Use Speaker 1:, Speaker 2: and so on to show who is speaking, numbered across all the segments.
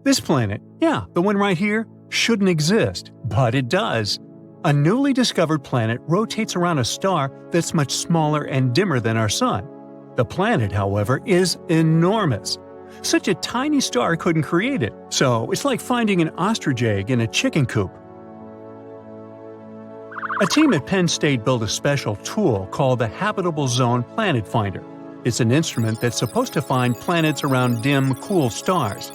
Speaker 1: This planet, yeah, the one right here, shouldn't exist, but it does. A newly discovered planet rotates around a star that's much smaller and dimmer than our Sun. The planet, however, is enormous. Such a tiny star couldn't create it, so it's like finding an ostrich egg in a chicken coop. A team at Penn State built a special tool called the Habitable Zone Planet Finder. It's an instrument that's supposed to find planets around dim, cool stars.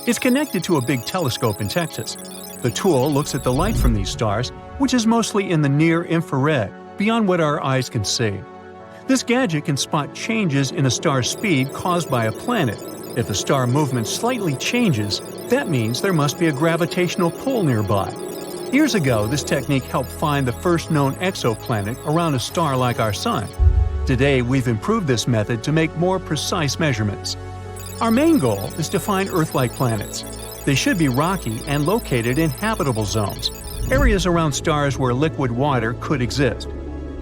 Speaker 1: It's connected to a big telescope in Texas. The tool looks at the light from these stars, which is mostly in the near-infrared, beyond what our eyes can see. This gadget can spot changes in a star's speed caused by a planet. If the star movement slightly changes, that means there must be a gravitational pull nearby. Years ago, this technique helped find the first known exoplanet around a star like our Sun. Today, we've improved this method to make more precise measurements. Our main goal is to find Earth-like planets. They should be rocky and located in habitable zones, areas around stars where liquid water could exist.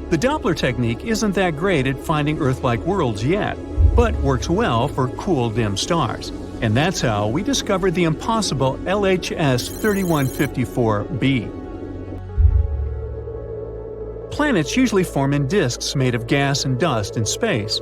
Speaker 1: The Doppler technique isn't that great at finding Earth-like worlds yet, but works well for cool, dim stars. And that's how we discovered the impossible LHS 3154b. Planets usually form in disks made of gas and dust in space.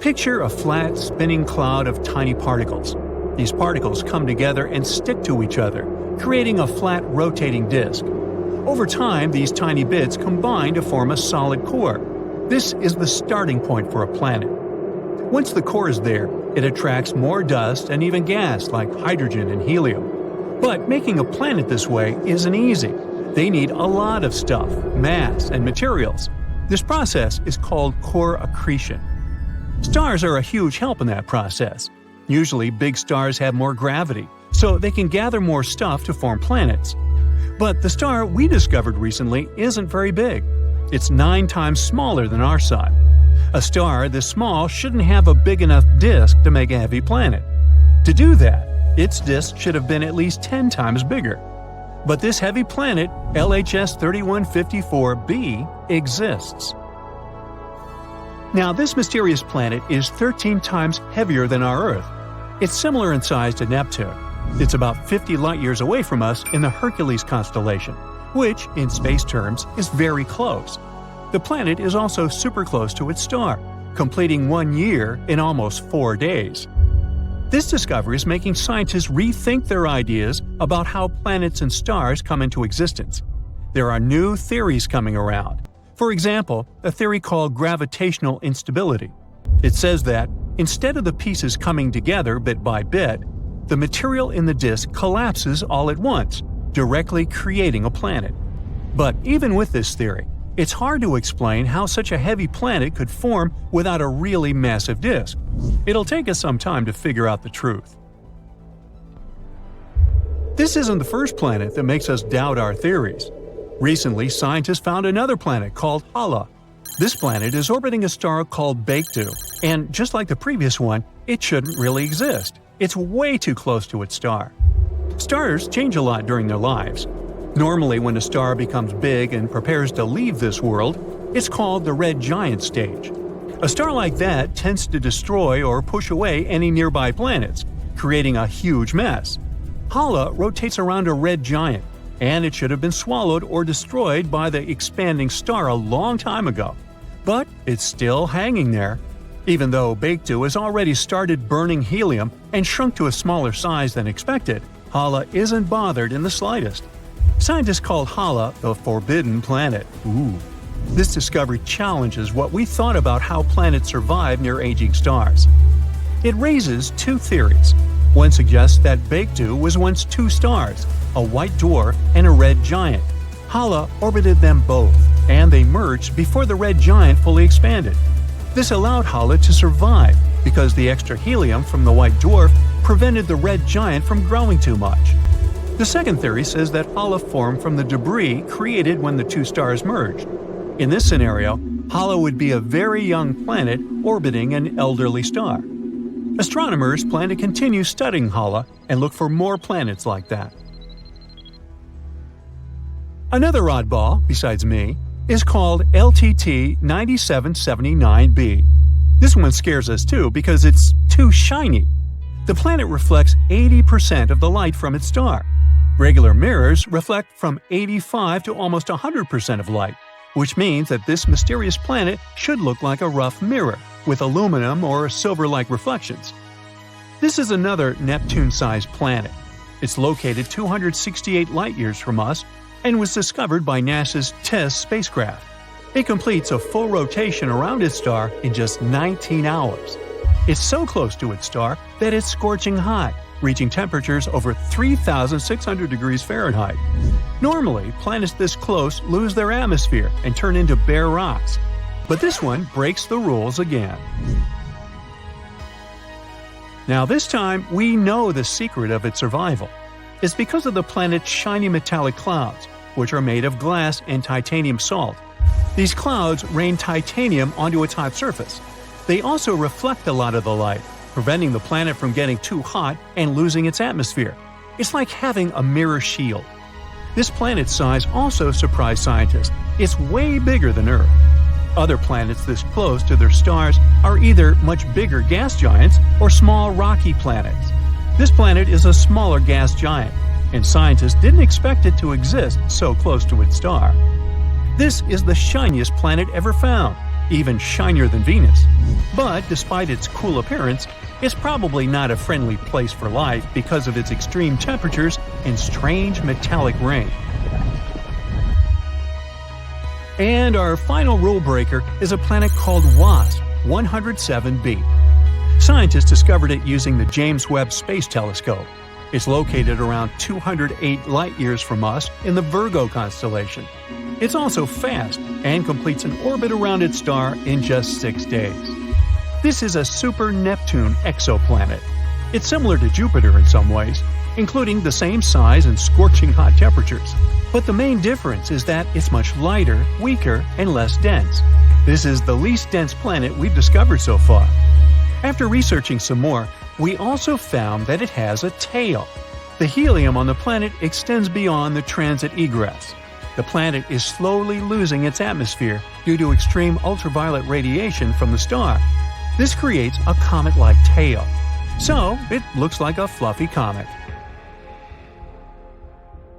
Speaker 1: Picture a flat, spinning cloud of tiny particles. These particles come together and stick to each other, creating a flat, rotating disk. Over time, these tiny bits combine to form a solid core. This is the starting point for a planet. Once the core is there, it attracts more dust and even gas like hydrogen and helium. But making a planet this way isn't easy. They need a lot of stuff, mass, and materials. This process is called core accretion. Stars are a huge help in that process. Usually, big stars have more gravity, so they can gather more stuff to form planets. But the star we discovered recently isn't very big. It's 9 times smaller than our Sun. A star this small shouldn't have a big enough disk to make a heavy planet. To do that, its disk should have been at least 10 times bigger. But this heavy planet, LHS 3154b, exists. Now, this mysterious planet is 13 times heavier than our Earth. It's similar in size to Neptune. It's about 50 light-years away from us in the Hercules constellation, which, in space terms, is very close. The planet is also super close to its star, completing 1 year in almost 4 days. This discovery is making scientists rethink their ideas about how planets and stars come into existence. There are new theories coming around. For example, a theory called gravitational instability. It says that, instead of the pieces coming together bit by bit, the material in the disk collapses all at once, directly creating a planet. But even with this theory, it's hard to explain how such a heavy planet could form without a really massive disk. It'll take us some time to figure out the truth. This isn't the first planet that makes us doubt our theories. Recently, scientists found another planet called Hala. This planet is orbiting a star called Baekdu, and just like the previous one, it shouldn't really exist. It's way too close to its star. Stars change a lot during their lives. Normally, when a star becomes big and prepares to leave this world, it's called the red giant stage. A star like that tends to destroy or push away any nearby planets, creating a huge mess. Hala rotates around a red giant, and it should have been swallowed or destroyed by the expanding star a long time ago. But it's still hanging there. Even though Baekdu has already started burning helium and shrunk to a smaller size than expected, Hala isn't bothered in the slightest. Scientists call Hala the Forbidden Planet. Ooh. This discovery challenges what we thought about how planets survive near aging stars. It raises 2 theories. One suggests that Baekdu was once 2 stars, a white dwarf and a red giant. Hala orbited them both, and they merged before the red giant fully expanded. This allowed Hala to survive because the extra helium from the white dwarf prevented the red giant from growing too much. The second theory says that Hala formed from the debris created when the 2 stars merged. In this scenario, Hala would be a very young planet orbiting an elderly star. Astronomers plan to continue studying Hala and look for more planets like that. Another oddball, besides me, is called LTT 9779b. This one scares us too because it's too shiny. The planet reflects 80% of the light from its star. Regular mirrors reflect from 85 to almost 100% of light, which means that this mysterious planet should look like a rough mirror, with aluminum or silver-like reflections. This is another Neptune-sized planet. It's located 268 light-years from us and was discovered by NASA's TESS spacecraft. It completes a full rotation around its star in just 19 hours. It's so close to its star that it's scorching hot, reaching temperatures over 3,600 degrees Fahrenheit. Normally, planets this close lose their atmosphere and turn into bare rocks. But this one breaks the rules again. Now this time, we know the secret of its survival. It's because of the planet's shiny metallic clouds, which are made of glass and titanium salt. These clouds rain titanium onto its hot surface. They also reflect a lot of the light, preventing the planet from getting too hot and losing its atmosphere. It's like having a mirror shield. This planet's size also surprised scientists. It's way bigger than Earth. Other planets this close to their stars are either much bigger gas giants or small rocky planets. This planet is a smaller gas giant, and scientists didn't expect it to exist so close to its star. This is the shiniest planet ever found, even shinier than Venus. But despite its cool appearance, it's probably not a friendly place for life because of its extreme temperatures and strange metallic rain. And our final rule breaker is a planet called Wasp 107b. Scientists discovered it using the James Webb Space Telescope. It's located around 208 light-years from us in the Virgo constellation. It's also fast and completes an orbit around its star in just 6 days. This is a super Neptune exoplanet. It's similar to Jupiter in some ways, including the same size and scorching hot temperatures. But the main difference is that it's much lighter, weaker, and less dense. This is the least dense planet we've discovered so far. After researching some more, we also found that it has a tail. The helium on the planet extends beyond the transit egress. The planet is slowly losing its atmosphere due to extreme ultraviolet radiation from the star. This creates a comet-like tail. So, it looks like a fluffy comet.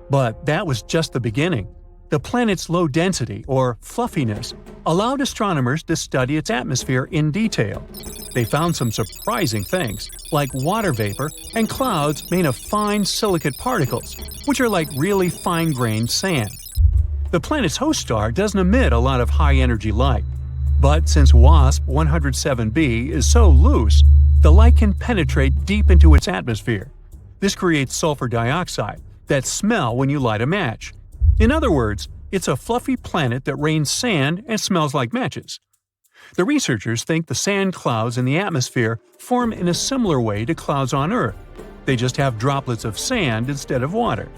Speaker 1: But that was just the beginning. The planet's low density, or fluffiness, allowed astronomers to study its atmosphere in detail. They found some surprising things, like water vapor and clouds made of fine silicate particles, which are like really fine-grained sand. The planet's host star doesn't emit a lot of high-energy light. But since WASP 107b is so loose, the light can penetrate deep into its atmosphere. This creates sulfur dioxide that smell when you light a match. In other words, it's a fluffy planet that rains sand and smells like matches. The researchers think the sand clouds in the atmosphere form in a similar way to clouds on Earth. They just have droplets of sand instead of water.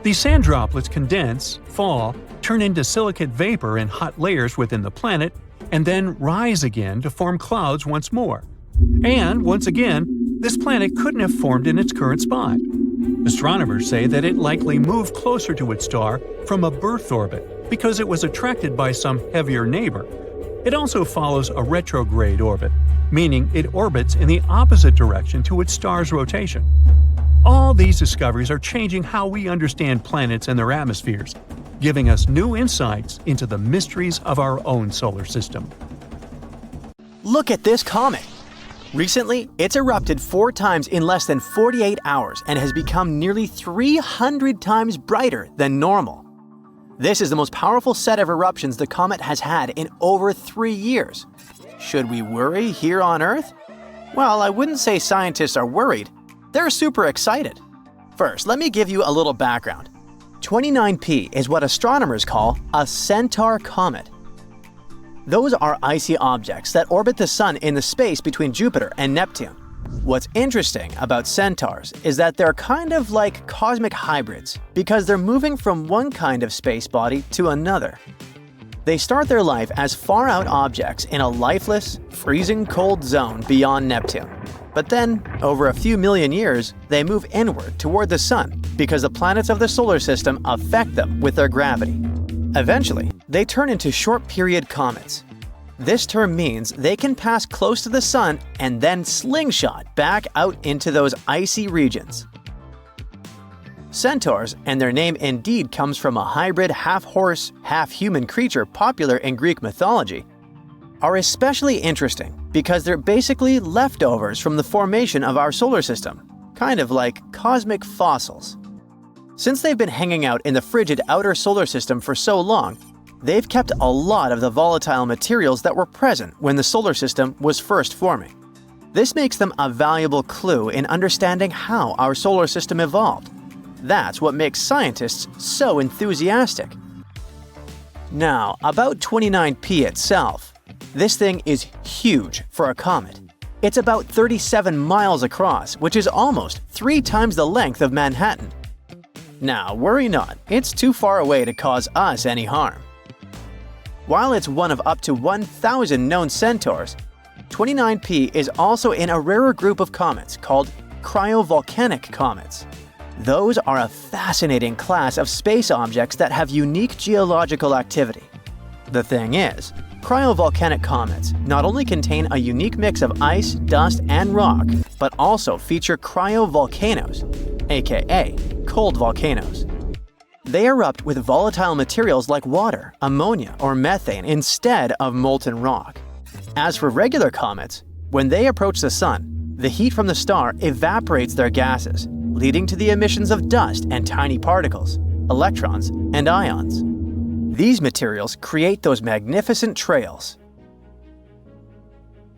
Speaker 1: These sand droplets condense, fall, turn into silicate vapor in hot layers within the planet, and then rise again to form clouds once more. And, once again, this planet couldn't have formed in its current spot. Astronomers say that it likely moved closer to its star from a birth orbit because it was attracted by some heavier neighbor. It also follows a retrograde orbit, meaning it orbits in the opposite direction to its star's rotation. All these discoveries are changing how we understand planets and their atmospheres, giving us new insights into the mysteries of our own solar system.
Speaker 2: Look at this comet! Recently, it's erupted 4 times in less than 48 hours and has become nearly 300 times brighter than normal. This is the most powerful set of eruptions the comet has had in over 3 years. Should we worry here on Earth? Well, I wouldn't say scientists are worried. They're super excited. First, let me give you a little background. 29P is what astronomers call a Centaur comet. Those are icy objects that orbit the Sun in the space between Jupiter and Neptune. What's interesting about centaurs is that they're kind of like cosmic hybrids because they're moving from one kind of space body to another. They start their life as far-out objects in a lifeless, freezing cold zone beyond Neptune. But then, over a few million years, they move inward toward the Sun because the planets of the solar system affect them with their gravity. Eventually, they turn into short-period comets. This term means they can pass close to the sun and then slingshot back out into those icy regions. Centaurs, and their name indeed comes from a hybrid half-horse, half-human creature popular in Greek mythology, are especially interesting because they're basically leftovers from the formation of our solar system, kind of like cosmic fossils. Since they've been hanging out in the frigid outer solar system for so long, they've kept a lot of the volatile materials that were present when the solar system was first forming. This makes them a valuable clue in understanding how our solar system evolved. That's what makes scientists so enthusiastic. Now, about 29P itself. This thing is huge for a comet. It's about 37 miles across, which is almost 3 times the length of Manhattan. Now, worry not, it's too far away to cause us any harm. While it's one of up to 1,000 known centaurs, 29P is also in a rarer group of comets called cryovolcanic comets. Those are a fascinating class of space objects that have unique geological activity. The thing is, cryovolcanic comets not only contain a unique mix of ice, dust, and rock, but also feature cryovolcanoes, aka cold volcanoes. They erupt with volatile materials like water, ammonia, or methane instead of molten rock. As for regular comets, when they approach the sun, the heat from the star evaporates their gases, leading to the emissions of dust and tiny particles, electrons, and ions. These materials create those magnificent trails.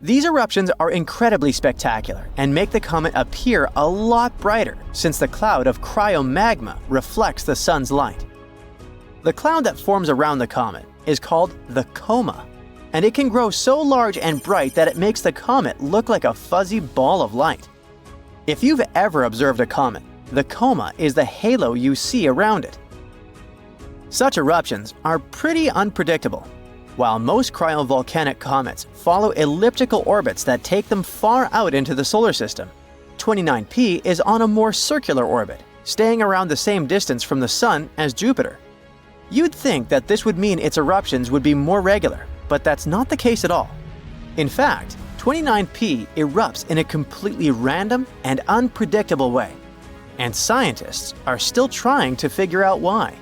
Speaker 2: These eruptions are incredibly spectacular and make the comet appear a lot brighter since the cloud of cryomagma reflects the sun's light. The cloud that forms around the comet is called the coma, and it can grow so large and bright that it makes the comet look like a fuzzy ball of light. If you've ever observed a comet, the coma is the halo you see around it. Such eruptions are pretty unpredictable. While most cryovolcanic comets follow elliptical orbits that take them far out into the solar system, 29P is on a more circular orbit, staying around the same distance from the Sun as Jupiter. You'd think that this would mean its eruptions would be more regular, but that's not the case at all. In fact, 29P erupts in a completely random and unpredictable way, and scientists are still trying to figure out why.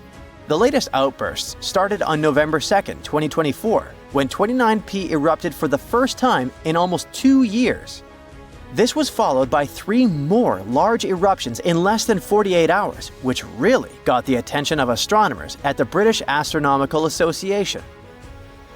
Speaker 2: The latest outbursts started on November 2nd, 2024, when 29P erupted for the first time in almost 2 years. This was followed by 3 more large eruptions in less than 48 hours, which really got the attention of astronomers at the British Astronomical Association.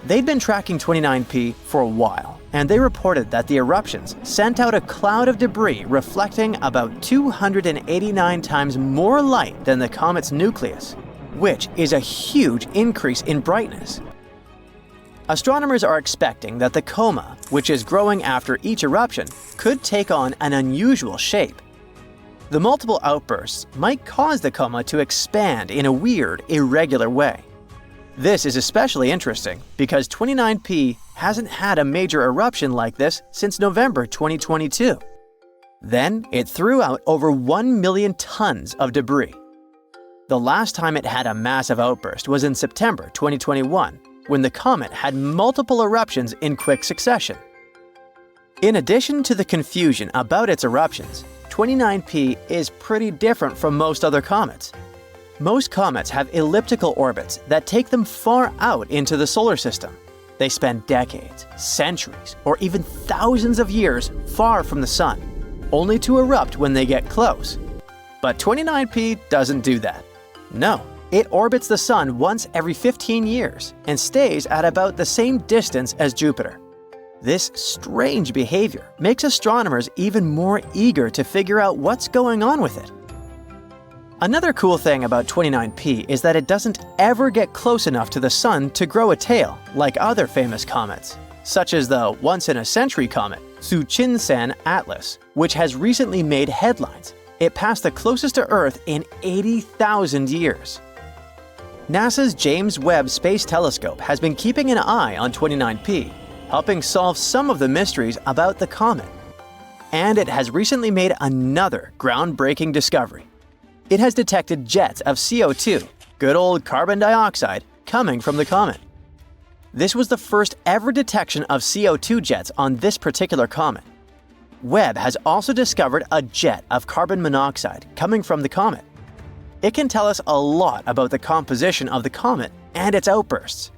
Speaker 2: They'd been tracking 29P for a while, and they reported that the eruptions sent out a cloud of debris reflecting about 289 times more light than the comet's nucleus, which is a huge increase in brightness. Astronomers are expecting that the coma, which is growing after each eruption, could take on an unusual shape. The multiple outbursts might cause the coma to expand in a weird, irregular way. This is especially interesting because 29P hasn't had a major eruption like this since November 2022. Then it threw out over 1 million tons of debris. The last time it had a massive outburst was in September 2021, when the comet had multiple eruptions in quick succession. In addition to the confusion about its eruptions, 29P is pretty different from most other comets. Most comets have elliptical orbits that take them far out into the solar system. They spend decades, centuries, or even thousands of years far from the sun, only to erupt when they get close. But 29P doesn't do that. No, it orbits the sun once every 15 years and stays at about the same distance as Jupiter. This strange behavior makes astronomers even more eager to figure out what's going on with it. Another cool thing about 29P is that it doesn't ever get close enough to the sun to grow a tail like other famous comets, such as the once-in-a-century comet, Tsuchinshan Atlas, which has recently made headlines. It passed the closest to Earth in 80,000 years. NASA's James Webb Space Telescope has been keeping an eye on 29P, helping solve some of the mysteries about the comet. And it has recently made another groundbreaking discovery. It has detected jets of CO2, good old carbon dioxide, coming from the comet. This was the first ever detection of CO2 jets on this particular comet. Webb has also discovered a jet of carbon monoxide coming from the comet. It can tell us a lot about the composition of the comet and its outbursts.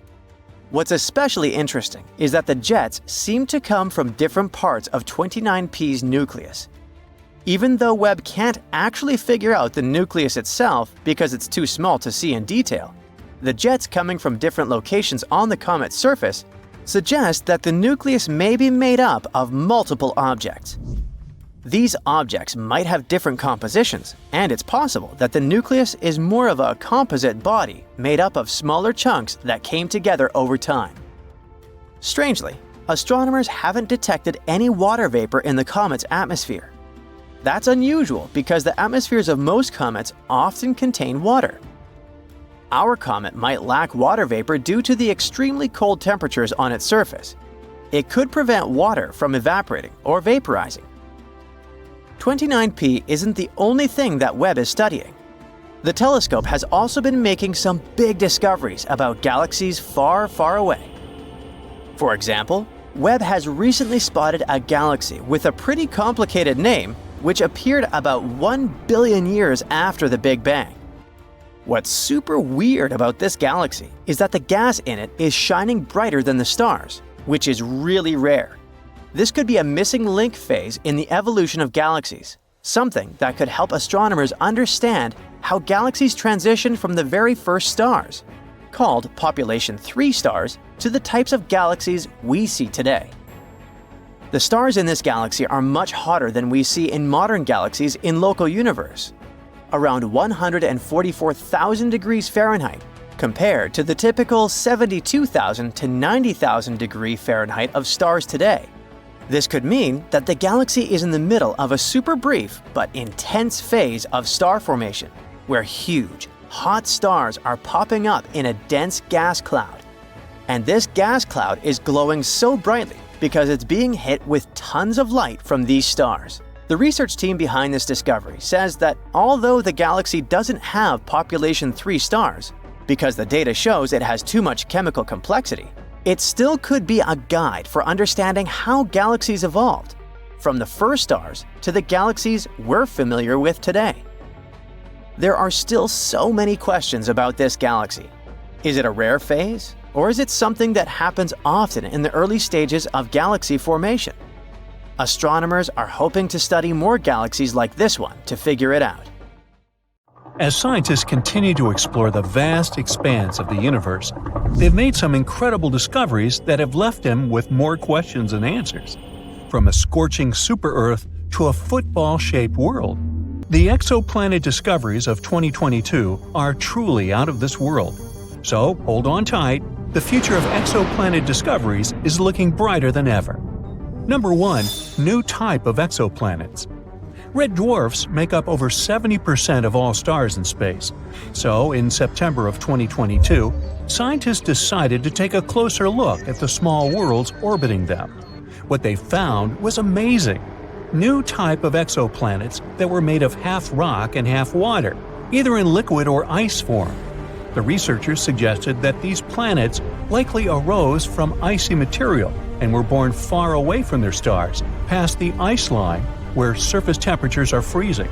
Speaker 2: What's especially interesting is that the jets seem to come from different parts of 29P's nucleus. Even though Webb can't actually figure out the nucleus itself because it's too small to see in detail, the jets coming from different locations on the comet's surface suggest that the nucleus may be made up of multiple objects. These objects might have different compositions, and it's possible that the nucleus is more of a composite body made up of smaller chunks that came together over time. Strangely, astronomers haven't detected any water vapor in the comet's atmosphere. That's unusual because the atmospheres of most comets often contain water. Our comet might lack water vapor due to the extremely cold temperatures on its surface. It could prevent water from evaporating or vaporizing. 29P isn't the only thing that Webb is studying. The telescope has also been making some big discoveries about galaxies far, far away. For example, Webb has recently spotted a galaxy with a pretty complicated name which appeared about 1 billion years after the Big Bang. What's super weird about this galaxy is that the gas in it is shining brighter than the stars, which is really rare. This could be a missing link phase in the evolution of galaxies, something that could help astronomers understand how galaxies transitioned from the very first stars, called population 3 stars, to the types of galaxies we see today. The stars in this galaxy are much hotter than we see in modern galaxies in local universe, around 144,000 degrees Fahrenheit, compared to the typical 72,000 to 90,000 degree Fahrenheit of stars today. This could mean that the galaxy is in the middle of a super brief but intense phase of star formation, where huge, hot stars are popping up in a dense gas cloud. And this gas cloud is glowing so brightly because it's being hit with tons of light from these stars. The research team behind this discovery says that although the galaxy doesn't have population 3 stars, because the data shows it has too much chemical complexity, it still could be a guide for understanding how galaxies evolved, from the first stars to the galaxies we're familiar with today. There are still so many questions about this galaxy. Is it a rare phase, or is it something that happens often in the early stages of galaxy formation? Astronomers are hoping to study more galaxies like this one to figure it out.
Speaker 1: As scientists continue to explore the vast expanse of the universe, they've made some incredible discoveries that have left them with more questions than answers. From a scorching super-Earth to a football-shaped world, the exoplanet discoveries of 2022 are truly out of this world. So hold on tight, the future of exoplanet discoveries is looking brighter than ever. Number 1. New type of exoplanets. Red dwarfs make up over 70% of all stars in space. So, in September of 2022, scientists decided to take a closer look at the small worlds orbiting them. What they found was amazing. New type of exoplanets that were made of half rock and half water, either in liquid or ice form. The researchers suggested that these planets likely arose from icy material and were born far away from their stars, past the ice line, where surface temperatures are freezing.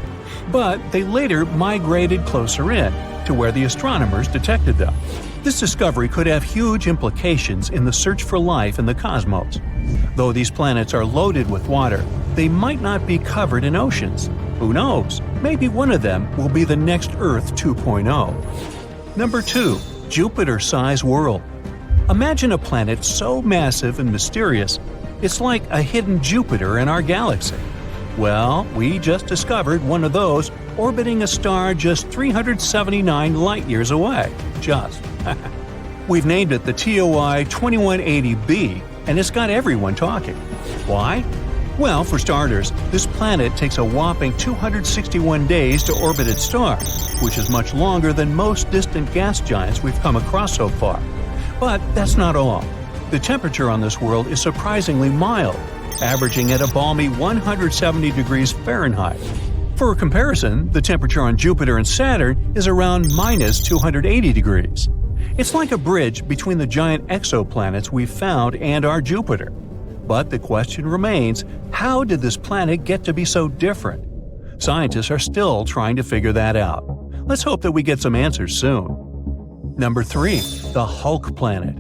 Speaker 1: But they later migrated closer in, to where the astronomers detected them. This discovery could have huge implications in the search for life in the cosmos. Though these planets are loaded with water, they might not be covered in oceans. Who knows? Maybe one of them will be the next Earth 2.0. Number 2. Jupiter-sized world. Imagine a planet so massive and mysterious, it's like a hidden Jupiter in our galaxy. Well, we just discovered one of those orbiting a star just 379 light-years away. Just. We've named it the TOI 2180b, and it's got everyone talking. Why? Well, for starters, this planet takes a whopping 261 days to orbit its star, which is much longer than most distant gas giants we've come across so far. But that's not all. The temperature on this world is surprisingly mild, averaging at a balmy 170 degrees Fahrenheit. For comparison, the temperature on Jupiter and Saturn is around minus 280 degrees. It's like a bridge between the giant exoplanets we've found and our Jupiter. But the question remains, how did this planet get to be so different? Scientists are still trying to figure that out. Let's hope that we get some answers soon. Number 3. The Hulk planet.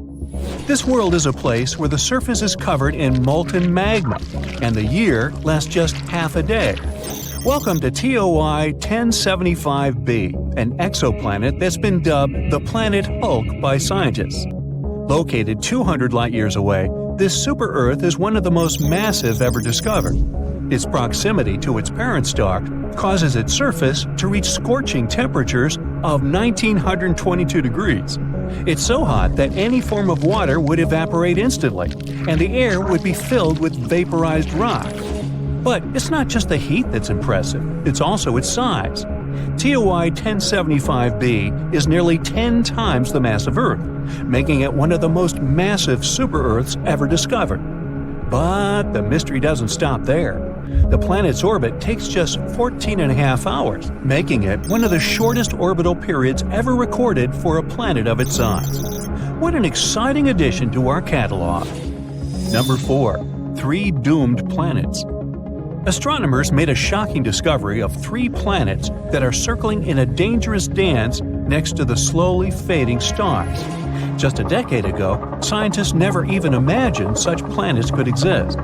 Speaker 1: This world is a place where the surface is covered in molten magma, and the year lasts just half a day. Welcome to TOI 1075b, an exoplanet that's been dubbed the planet Hulk by scientists. Located 200 light-years away, this super-Earth is one of the most massive ever discovered. Its proximity to its parent star causes its surface to reach scorching temperatures of 1922 degrees. It's so hot that any form of water would evaporate instantly, and the air would be filled with vaporized rock. But it's not just the heat that's impressive, it's also its size. TOI 1075b is nearly 10 times the mass of Earth, making it one of the most massive super-Earths ever discovered. But the mystery doesn't stop there. The planet's orbit takes just 14.5 hours, making it one of the shortest orbital periods ever recorded for a planet of its size. What an exciting addition to our catalog! Number 4. 3 doomed planets. Astronomers made a shocking discovery of 3 planets that are circling in a dangerous dance next to the slowly fading stars. Just a decade ago, scientists never even imagined such planets could exist.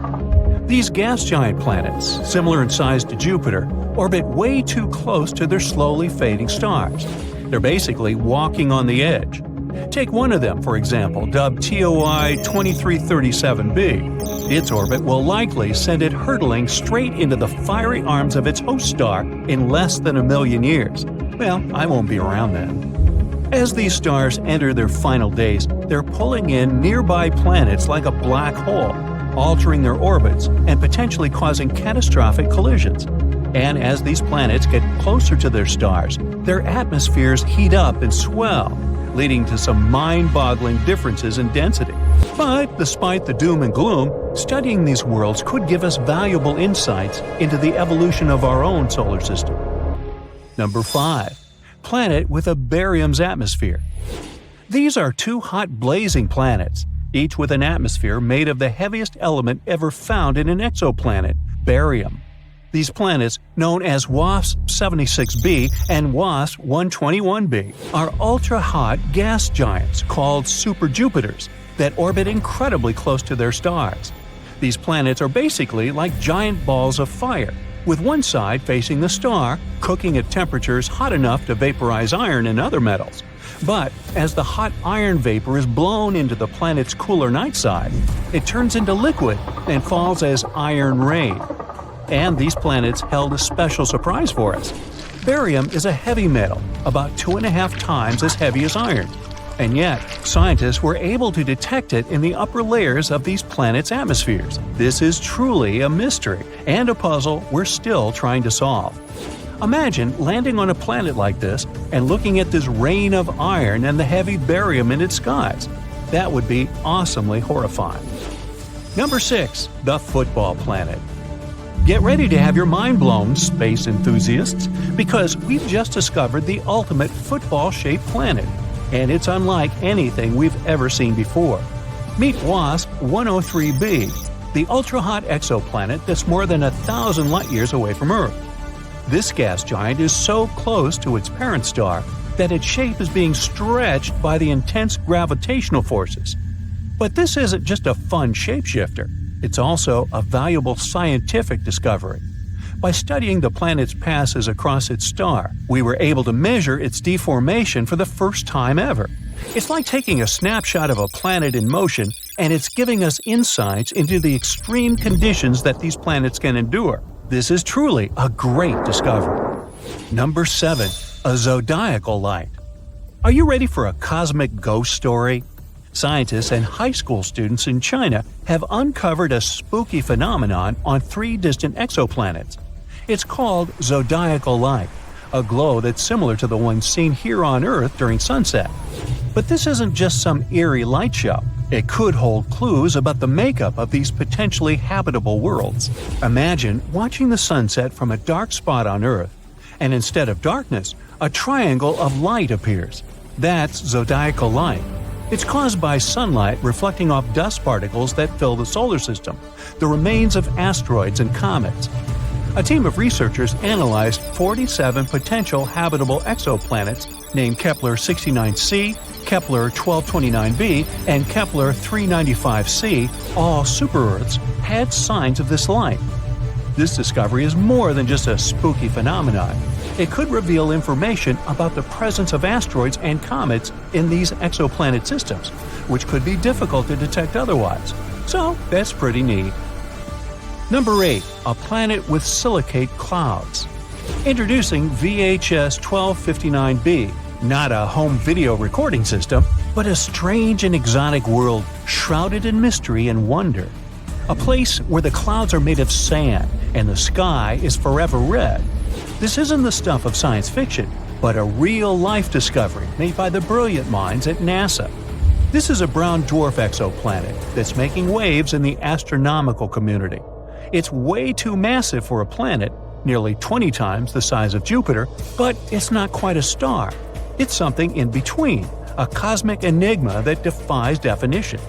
Speaker 1: These gas giant planets, similar in size to Jupiter, orbit way too close to their slowly fading stars. They're basically walking on the edge. Take one of them, for example, dubbed TOI 2337b. Its orbit will likely send it hurtling straight into the fiery arms of its host star in less than 1 million years. Well, I won't be around then. As these stars enter their final days, they're pulling in nearby planets like a black hole, altering their orbits and potentially causing catastrophic collisions. And as these planets get closer to their stars, their atmospheres heat up and swell, leading to some mind-boggling differences in density. But despite the doom and gloom, studying these worlds could give us valuable insights into the evolution of our own solar system. Number 5. Planet with a barium's atmosphere. These are 2 hot blazing planets, each with an atmosphere made of the heaviest element ever found in an exoplanet, barium. These planets, known as Wasp 76b and Wasp 121b, are ultra-hot gas giants called super-Jupiters that orbit incredibly close to their stars. These planets are basically like giant balls of fire, with one side facing the star, cooking at temperatures hot enough to vaporize iron and other metals. But as the hot iron vapor is blown into the planet's cooler night side, it turns into liquid and falls as iron rain. And these planets held a special surprise for us. Barium is a heavy metal, about 2.5 times as heavy as iron. And yet, scientists were able to detect it in the upper layers of these planets' atmospheres. This is truly a mystery, and a puzzle we're still trying to solve. Imagine landing on a planet like this and looking at this rain of iron and the heavy barium in its skies. That would be awesomely horrifying. Number 6. The Football Planet. Get ready to have your mind blown, space enthusiasts, because we've just discovered the ultimate football-shaped planet, and it's unlike anything we've ever seen before. Meet Wasp 103b, the ultra-hot exoplanet that's more than 1,000 light-years away from Earth. This gas giant is so close to its parent star that its shape is being stretched by the intense gravitational forces. But this isn't just a fun shapeshifter. It's also a valuable scientific discovery. By studying the planet's passes across its star, we were able to measure its deformation for the first time ever. It's like taking a snapshot of a planet in motion, and it's giving us insights into the extreme conditions that these planets can endure. This is truly a great discovery. Number 7. A zodiacal light. Are you ready for a cosmic ghost story? Scientists and high school students in China have uncovered a spooky phenomenon on 3 distant exoplanets. It's called zodiacal light, a glow that's similar to the one seen here on Earth during sunset. But this isn't just some eerie light show. It could hold clues about the makeup of these potentially habitable worlds. Imagine watching the sunset from a dark spot on Earth, and instead of darkness, a triangle of light appears. That's zodiacal light. It's caused by sunlight reflecting off dust particles that fill the solar system, the remains of asteroids and comets. A team of researchers analyzed 47 potential habitable exoplanets named Kepler 69c, Kepler 1229b, and Kepler 395c, all super-Earths, had signs of this light. This discovery is more than just a spooky phenomenon. It could reveal information about the presence of asteroids and comets in these exoplanet systems, which could be difficult to detect otherwise. So that's pretty neat. Number 8. A planet with silicate clouds. Introducing VHS 1259b, not a home video recording system, but a strange and exotic world shrouded in mystery and wonder. A place where the clouds are made of sand and the sky is forever red. This isn't the stuff of science fiction, but a real-life discovery made by the brilliant minds at NASA. This is a brown dwarf exoplanet that's making waves in the astronomical community. It's way too massive for a planet, nearly 20 times the size of Jupiter, but it's not quite a star. It's something in between, a cosmic enigma that defies definition.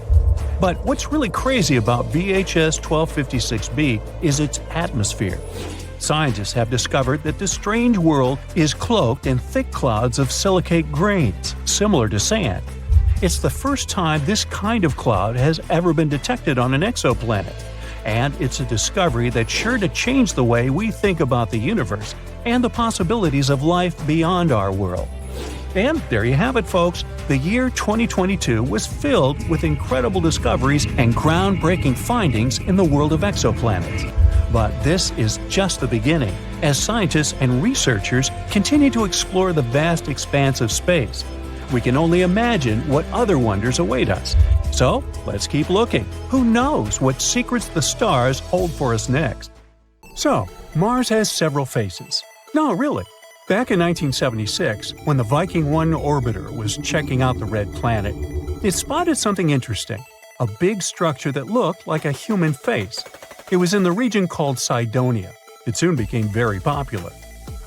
Speaker 1: But what's really crazy about VHS 1256b is its atmosphere. Scientists have discovered that this strange world is cloaked in thick clouds of silicate grains, similar to sand. It's the first time this kind of cloud has ever been detected on an exoplanet, and it's a discovery that's sure to change the way we think about the universe and the possibilities of life beyond our world. And there you have it, folks. The year 2022 was filled with incredible discoveries and groundbreaking findings in the world of exoplanets. But this is just the beginning, as scientists and researchers continue to explore the vast expanse of space. We can only imagine what other wonders await us. So, let's keep looking. Who knows what secrets the stars hold for us next? So, Mars has several faces. No, really. Back in 1976, when the Viking 1 orbiter was checking out the red planet, it spotted something interesting, a big structure that looked like a human face. It was in the region called Cydonia. It soon became very popular.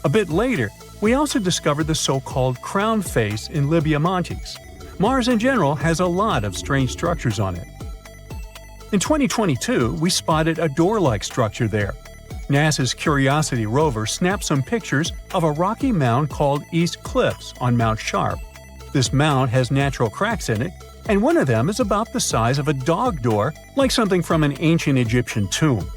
Speaker 1: A bit later, we also discovered the so-called crown face in Libya Montes. Mars in general has a lot of strange structures on it. In 2022, we spotted a door-like structure there. NASA's Curiosity rover snapped some pictures of a rocky mound called East Cliffs on Mount Sharp. This mound has natural cracks in it, and one of them is about the size of a dog door, like something from an ancient Egyptian tomb.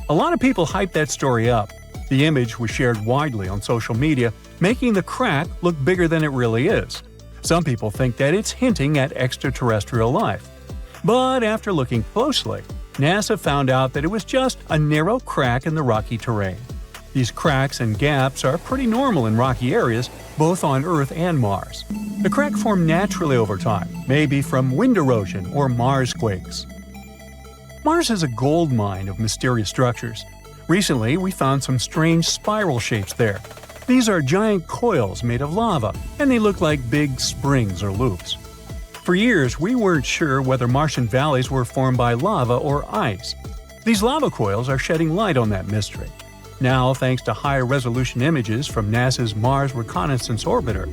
Speaker 1: A lot of people hyped that story up. The image was shared widely on social media, making the crack look bigger than it really is. Some people think that it's hinting at extraterrestrial life. But after looking closely, NASA found out that it was just a narrow crack in the rocky terrain. These cracks and gaps are pretty normal in rocky areas, both on Earth and Mars. The crack formed naturally over time, maybe from wind erosion or Mars quakes. Mars is a gold mine of mysterious structures. Recently, we found some strange spiral shapes there. These are giant coils made of lava, and they look like big springs or loops. For years, we weren't sure whether Martian valleys were formed by lava or ice. These lava coils are shedding light on that mystery. Now, thanks to higher-resolution images from NASA's Mars Reconnaissance Orbiter,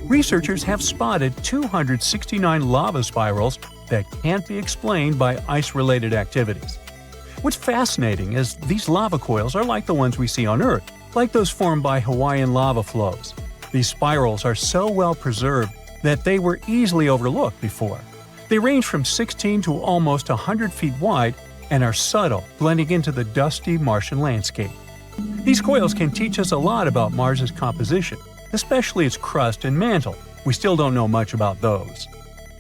Speaker 1: researchers have spotted 269 lava spirals that can't be explained by ice-related activities. What's fascinating is these lava coils are like the ones we see on Earth, like those formed by Hawaiian lava flows. These spirals are so well preserved that they were easily overlooked before. They range from 16 to almost 100 feet wide and are subtle, blending into the dusty Martian landscape. These coils can teach us a lot about Mars's composition, especially its crust and mantle. We still don't know much about those.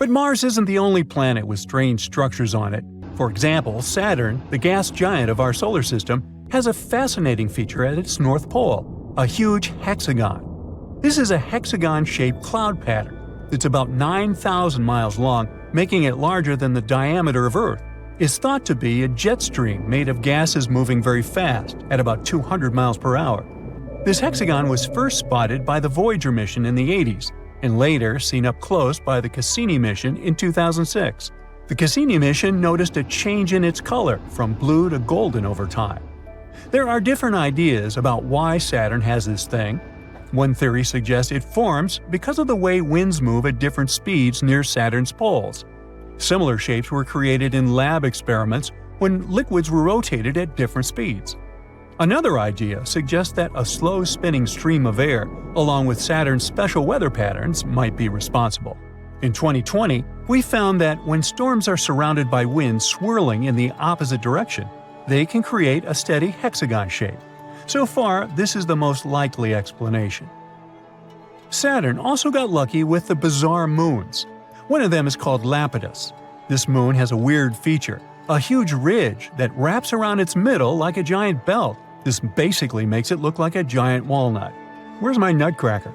Speaker 1: But Mars isn't the only planet with strange structures on it. For example, Saturn, the gas giant of our solar system, has a fascinating feature at its north pole, a huge hexagon. This is a hexagon-shaped cloud pattern. It's about 9,000 miles long, making it larger than the diameter of Earth. It's thought to be a jet stream made of gases moving very fast, at about 200 miles per hour. This hexagon was first spotted by the Voyager mission in the 80s, and later seen up close by the Cassini mission in 2006. The Cassini mission noticed a change in its color from blue to golden over time. There are different ideas about why Saturn has this thing. One theory suggests it forms because of the way winds move at different speeds near Saturn's poles. Similar shapes were created in lab experiments when liquids were rotated at different speeds. Another idea suggests that a slow spinning stream of air, along with Saturn's special weather patterns, might be responsible. In 2020, we found that when storms are surrounded by winds swirling in the opposite direction, they can create a steady hexagon shape. So far, this is the most likely explanation. Saturn also got lucky with the bizarre moons. One of them is called Lapidus. This moon has a weird feature, a huge ridge that wraps around its middle like a giant belt. This basically makes it look like a giant walnut. Where's my nutcracker?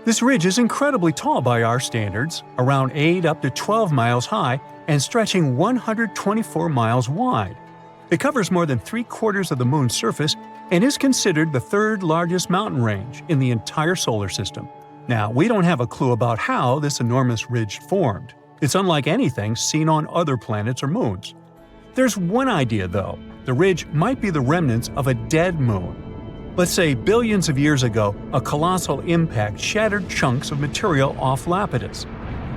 Speaker 1: This ridge is incredibly tall by our standards, around 8 up to 12 miles high and stretching 124 miles wide. It covers more than 3/4 of the moon's surface and is considered the third largest mountain range in the entire solar system. Now, we don't have a clue about how this enormous ridge formed. It's unlike anything seen on other planets or moons. There's one idea, though. The ridge might be the remnants of a dead moon. Let's say billions of years ago, a colossal impact shattered chunks of material off Lapidus.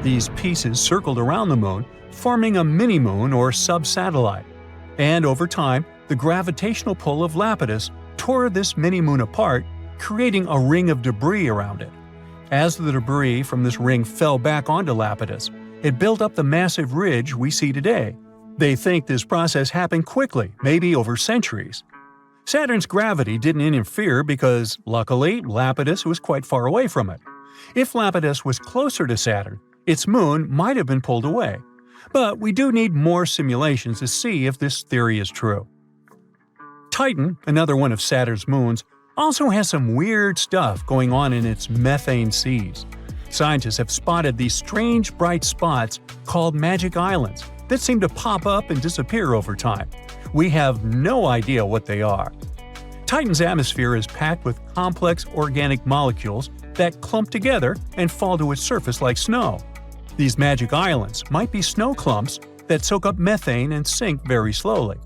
Speaker 1: These pieces circled around the moon, forming a mini-moon or sub-satellite. And over time, the gravitational pull of Lapidus tore this mini-moon apart, creating a ring of debris around it. As the debris from this ring fell back onto Lapidus, it built up the massive ridge we see today. They think this process happened quickly, maybe over centuries. Saturn's gravity didn't interfere because, luckily, Lapidus was quite far away from it. If Lapidus was closer to Saturn, its moon might have been pulled away. But we do need more simulations to see if this theory is true. Titan, another one of Saturn's moons, also has some weird stuff going on in its methane seas. Scientists have spotted these strange bright spots called magic islands that seem to pop up and disappear over time. We have no idea what they are. Titan's atmosphere is packed with complex organic molecules that clump together and fall to its surface like snow. These magic islands might be snow clumps that soak up methane and sink very slowly.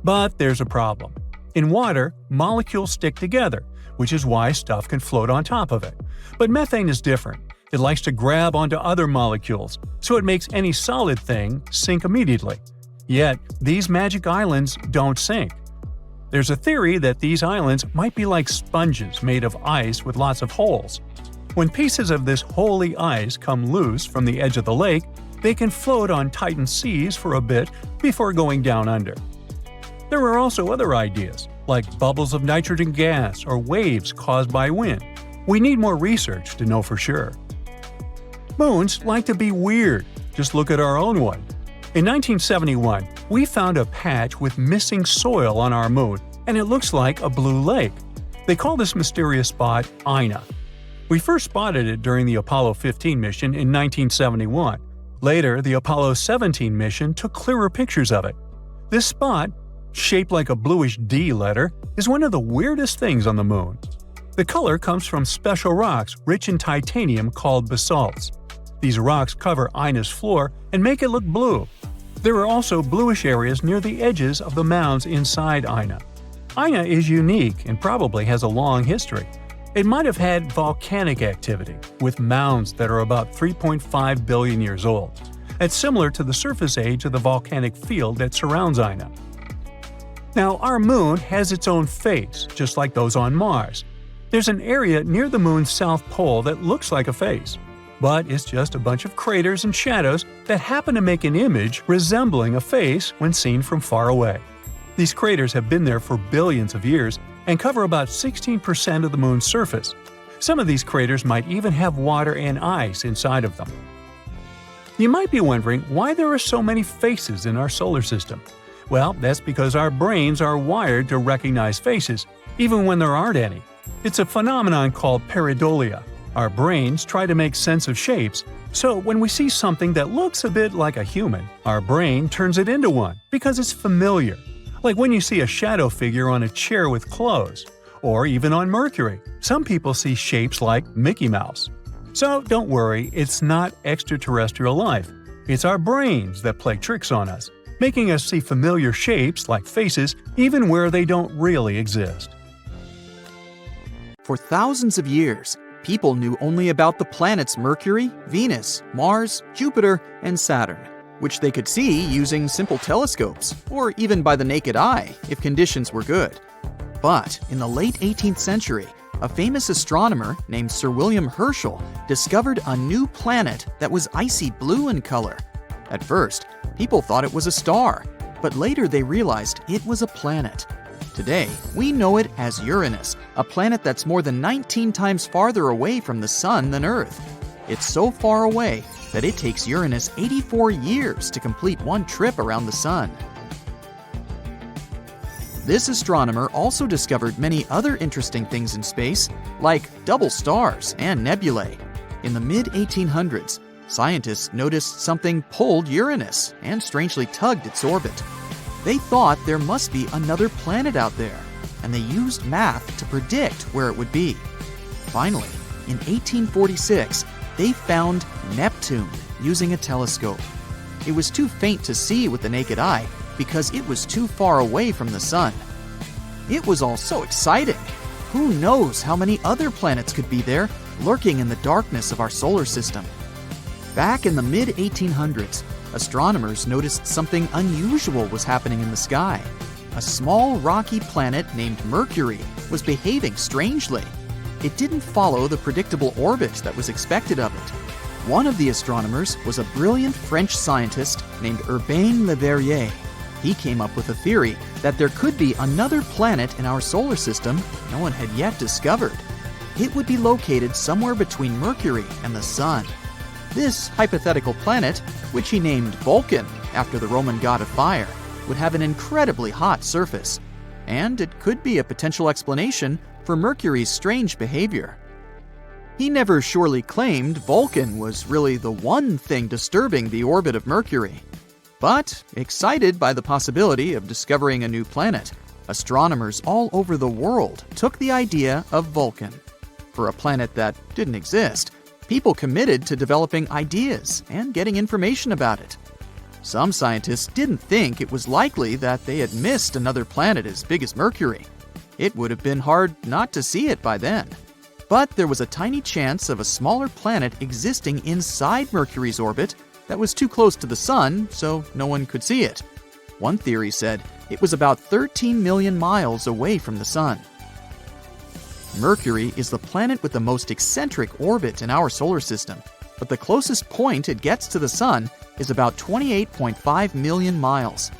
Speaker 1: But there's a problem. In water, molecules stick together, which is why stuff can float on top of it. But methane is different. It likes to grab onto other molecules, so it makes any solid thing sink immediately. Yet, these magic islands don't sink. There's a theory that these islands might be like sponges made of ice with lots of holes. When pieces of this holy ice come loose from the edge of the lake, they can float on Titan's seas for a bit before going down under. There are also other ideas, like bubbles of nitrogen gas or waves caused by wind. We need more research to know for sure. Moons like to be weird. Just look at our own one. In 1971, we found a patch with missing soil on our moon, and it looks like a blue lake. They call this mysterious spot Ina. We first spotted it during the Apollo 15 mission in 1971. Later, the Apollo 17 mission took clearer pictures of it. This spot, shaped like a bluish D letter, is one of the weirdest things on the moon. The color comes from special rocks rich in titanium called basalts. These rocks cover Ina's floor and make it look blue. There are also bluish areas near the edges of the mounds inside Ina. Ina is unique and probably has a long history. It might have had volcanic activity, with mounds that are about 3.5 billion years old. It's similar to the surface age of the volcanic field that surrounds Ina. Now, our moon has its own face, just like those on Mars. There's an area near the moon's south pole that looks like a face, but it's just a bunch of craters and shadows that happen to make an image resembling a face when seen from far away. These craters have been there for billions of years and cover about 16% of the moon's surface. Some of these craters might even have water and ice inside of them. You might be wondering why there are so many faces in our solar system. Well, that's because our brains are wired to recognize faces, even when there aren't any. It's a phenomenon called pareidolia. Our brains try to make sense of shapes, so when we see something that looks a bit like a human, our brain turns it into one because it's familiar. Like when you see a shadow figure on a chair with clothes, or even on Mercury. Some people see shapes like Mickey Mouse. So don't worry, it's not extraterrestrial life. It's our brains that play tricks on us, making us see familiar shapes like faces even where they don't really exist.
Speaker 3: For thousands of years, people knew only about the planets Mercury, Venus, Mars, Jupiter, and Saturn, which they could see using simple telescopes, or even by the naked eye if conditions were good. But in the late 18th century, a famous astronomer named Sir William Herschel discovered a new planet that was icy blue in color. At first, people thought it was a star, but later they realized it was a planet. Today, we know it as Uranus, a planet that's more than 19 times farther away from the Sun than Earth. It's so far away that it takes Uranus 84 years to complete one trip around the Sun. This astronomer also discovered many other interesting things in space, like double stars and nebulae. In the mid-1800s, scientists noticed something pulled Uranus and strangely tugged its orbit. They thought there must be another planet out there, and they used math to predict where it would be. Finally, in 1846, they found Neptune using a telescope. It was too faint to see with the naked eye because it was too far away from the Sun. It was all so exciting. Who knows how many other planets could be there, lurking in the darkness of our solar system? Back in the mid-1800s, astronomers noticed something unusual was happening in the sky. A small rocky planet named Mercury was behaving strangely. It didn't follow the predictable orbit that was expected of it. One of the astronomers was a brilliant French scientist named Urbain Le Verrier. He came up with a theory that there could be another planet in our solar system no one had yet discovered. It would be located somewhere between Mercury and the Sun. This hypothetical planet, which he named Vulcan after the Roman god of fire, would have an incredibly hot surface, and it could be a potential explanation for Mercury's strange behavior. He never surely claimed Vulcan was really the one thing disturbing the orbit of Mercury. But, excited by the possibility of discovering a new planet, astronomers all over the world took the idea of Vulcan. For a planet that didn't exist, people committed to developing ideas and getting information about it. Some scientists didn't think it was likely that they had missed another planet as big as Mercury. It would have been hard not to see it by then. But there was a tiny chance of a smaller planet existing inside Mercury's orbit that was too close to the Sun, so no one could see it. One theory said it was about 13 million miles away from the Sun. Mercury is the planet with the most eccentric orbit in our solar system, but the closest point it gets to the Sun is about 28.5 million miles.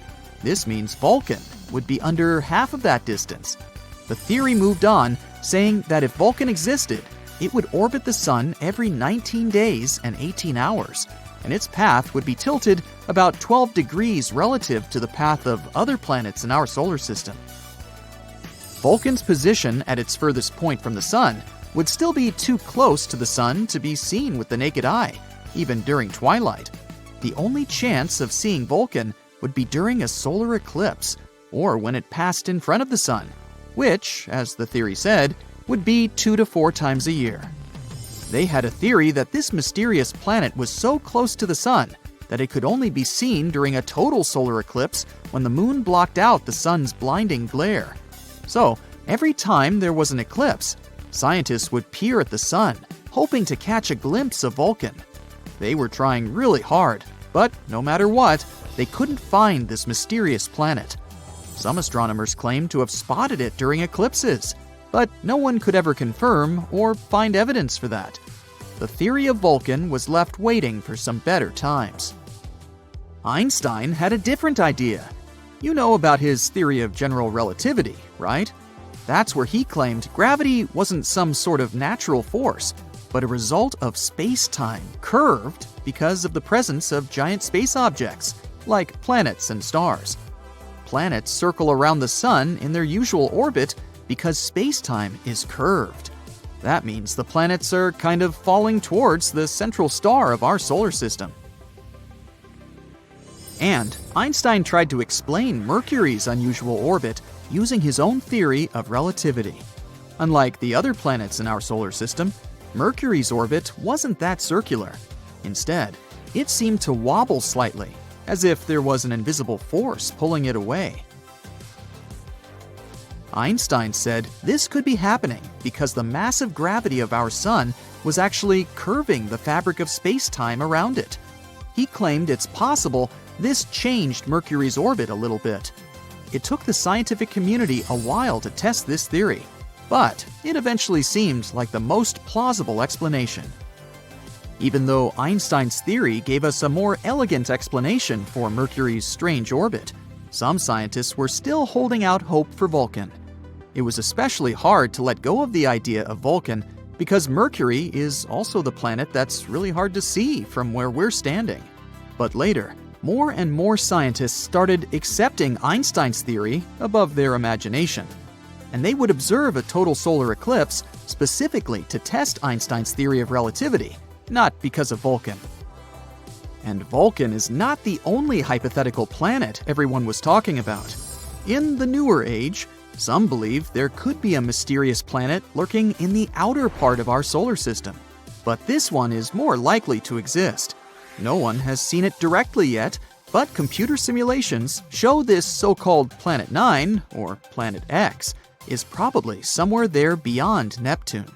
Speaker 3: This means Vulcan would be under half of that distance. The theory moved on, saying that if Vulcan existed, it would orbit the Sun every 19 days and 18 hours, and its path would be tilted about 12 degrees relative to the path of other planets in our solar system. Vulcan's position at its furthest point from the Sun would still be too close to the Sun to be seen with the naked eye, even during twilight. The only chance of seeing Vulcan would be during a solar eclipse, or when it passed in front of the Sun, which, as the theory said, would be 2 to 4 times a year. They had a theory that this mysterious planet was so close to the Sun that it could only be seen during a total solar eclipse when the moon blocked out the Sun's blinding glare. So, every time there was an eclipse, scientists would peer at the Sun, hoping to catch a glimpse of Vulcan. They were trying really hard, but no matter what, they couldn't find this mysterious planet. Some astronomers claimed to have spotted it during eclipses, but no one could ever confirm or find evidence for that. The theory of Vulcan was left waiting for some better times. Einstein had a different idea. You know about his theory of general relativity, right? That's where he claimed gravity wasn't some sort of natural force, but a result of space-time curved because of the presence of giant space objects, like planets and stars. Planets circle around the Sun in their usual orbit because space-time is curved. That means the planets are kind of falling towards the central star of our solar system. And Einstein tried to explain Mercury's unusual orbit using his own theory of relativity. Unlike the other planets in our solar system, Mercury's orbit wasn't that circular. Instead, it seemed to wobble slightly, as if there was an invisible force pulling it away. Einstein said this could be happening because the massive gravity of our sun was actually curving the fabric of space-time around it. He claimed it's possible this changed Mercury's orbit a little bit. It took the scientific community a while to test this theory, but it eventually seemed like the most plausible explanation. Even though Einstein's theory gave us a more elegant explanation for Mercury's strange orbit, some scientists were still holding out hope for Vulcan. It was especially hard to let go of the idea of Vulcan because Mercury is also the planet that's really hard to see from where we're standing. But later, more and more scientists started accepting Einstein's theory above their imagination, and they would observe a total solar eclipse specifically to test Einstein's theory of relativity, not because of Vulcan. And Vulcan is not the only hypothetical planet everyone was talking about. In the newer age, some believe there could be a mysterious planet lurking in the outer part of our solar system. But this one is more likely to exist. No one has seen it directly yet, but computer simulations show this so-called Planet 9, or Planet X, is probably somewhere there beyond Neptune.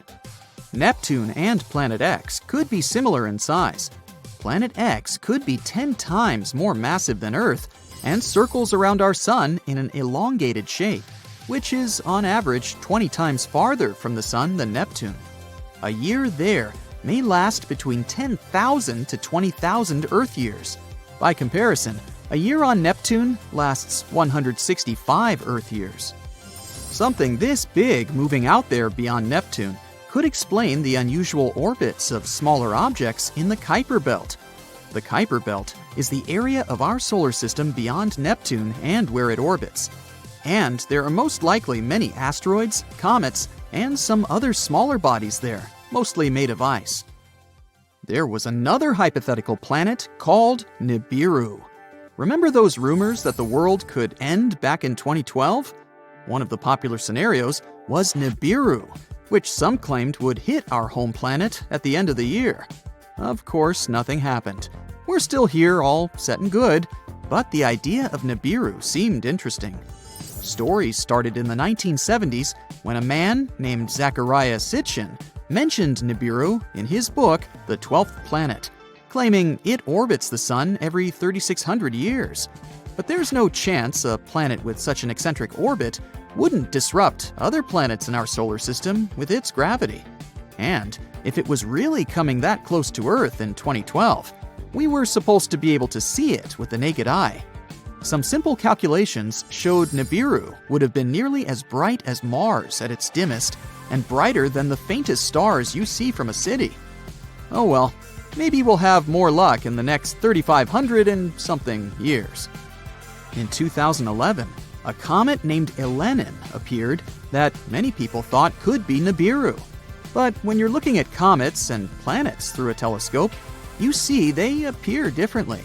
Speaker 3: Neptune and Planet X could be similar in size. Planet X could be 10 times more massive than Earth and circles around our Sun in an elongated shape, which is on average 20 times farther from the Sun than Neptune. A year there may last between 10,000 to 20,000 Earth years. By comparison, a year on Neptune lasts 165 Earth years. Something this big moving out there beyond Neptune could explain the unusual orbits of smaller objects in the Kuiper Belt. The Kuiper Belt is the area of our solar system beyond Neptune and where it orbits. And there are most likely many asteroids, comets, and some other smaller bodies there, mostly made of ice. There was another hypothetical planet called Nibiru. Remember those rumors that the world could end back in 2012? One of the popular scenarios was Nibiru, which some claimed would hit our home planet at the end of the year. Of course, nothing happened. We're still here, all set and good, but the idea of Nibiru seemed interesting. Stories started in the 1970s when a man named Zecharia Sitchin mentioned Nibiru in his book, The 12th Planet, claiming it orbits the Sun every 3,600 years. But there's no chance a planet with such an eccentric orbit wouldn't disrupt other planets in our solar system with its gravity. And if it was really coming that close to Earth in 2012, we were supposed to be able to see it with the naked eye. Some simple calculations showed Nibiru would have been nearly as bright as Mars at its dimmest and brighter than the faintest stars you see from a city. Oh well, maybe we'll have more luck in the next 3,500 and something years. In 2011, a comet named Elenin appeared that many people thought could be Nibiru. But when you're looking at comets and planets through a telescope, you see they appear differently.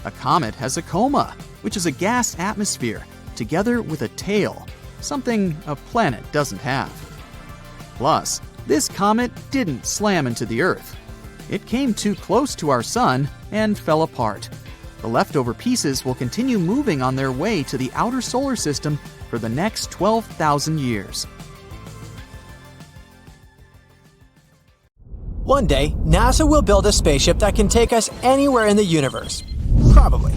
Speaker 3: A comet has a coma, which is a gas atmosphere, together with a tail, something a planet doesn't have. Plus, this comet didn't slam into the Earth. It came too close to our Sun and fell apart. The leftover pieces will continue moving on their way to the outer solar system for the next 12,000 years.
Speaker 2: One day, NASA will build a spaceship that can take us anywhere in the universe. Probably.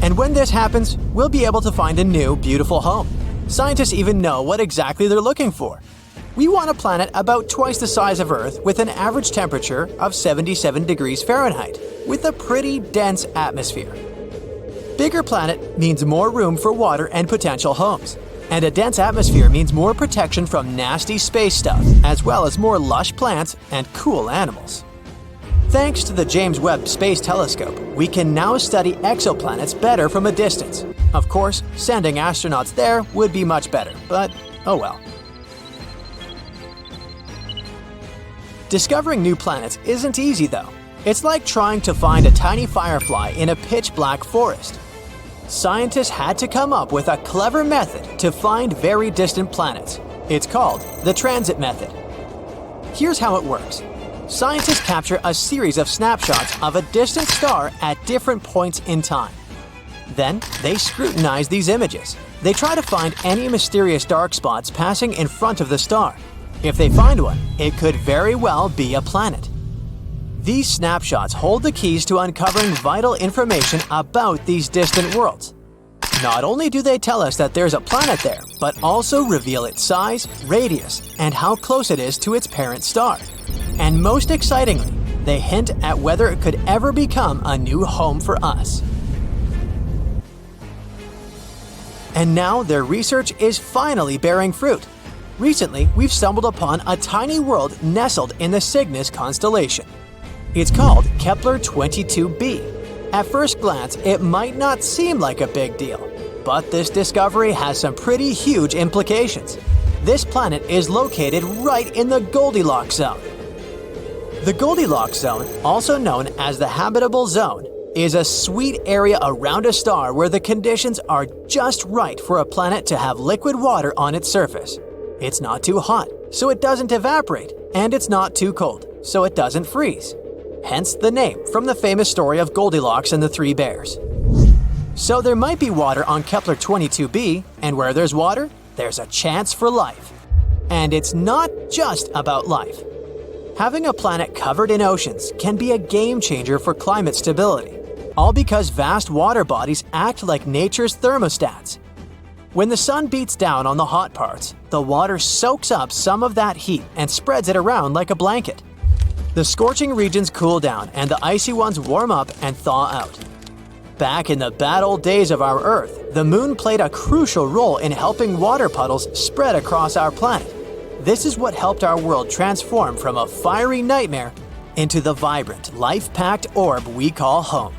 Speaker 2: And when this happens, we'll be able to find a new, beautiful home. Scientists even know what exactly they're looking for. We want a planet about twice the size of Earth with an average temperature of 77 degrees Fahrenheit, with a pretty dense atmosphere. Bigger planet means more room for water and potential homes. And a dense atmosphere means more protection from nasty space stuff, as well as more lush plants and cool animals. Thanks to the James Webb Space Telescope, we can now study exoplanets better from a distance. Of course, sending astronauts there would be much better, but oh well. Discovering new planets isn't easy though. It's like trying to find a tiny firefly in a pitch-black forest. Scientists had to come up with a clever method to find very distant planets. It's called the transit method. Here's how it works. Scientists capture a series of snapshots of a distant star at different points in time. Then they scrutinize these images. They try to find any mysterious dark spots passing in front of the star. If they find one, it could very well be a planet. These snapshots hold the keys to uncovering vital information about these distant worlds. Not only do they tell us that there's a planet there, but also reveal its size, radius, and how close it is to its parent star. And most excitingly, they hint at whether it could ever become a new home for us. And now their research is finally bearing fruit. Recently, we've stumbled upon a tiny world nestled in the Cygnus constellation. It's called Kepler-22b. At first glance, it might not seem like a big deal, but this discovery has some pretty huge implications. This planet is located right in the Goldilocks zone. The Goldilocks zone, also known as the habitable zone, is a sweet area around a star where the conditions are just right for a planet to have liquid water on its surface. It's not too hot, so it doesn't evaporate, and it's not too cold, so it doesn't freeze. Hence the name from the famous story of Goldilocks and the Three Bears. So there might be water on Kepler-22b, and where there's water, there's a chance for life. And it's not just about life. Having a planet covered in oceans can be a game changer for climate stability, all because vast water bodies act like nature's thermostats. When the sun beats down on the hot parts, the water soaks up some of that heat and spreads it around like a blanket. The scorching regions cool down and the icy ones warm up and thaw out. Back in the bad old days of our Earth, the moon played a crucial role in helping water puddles spread across our planet. This is what helped our world transform from a fiery nightmare into the vibrant, life-packed orb we call home.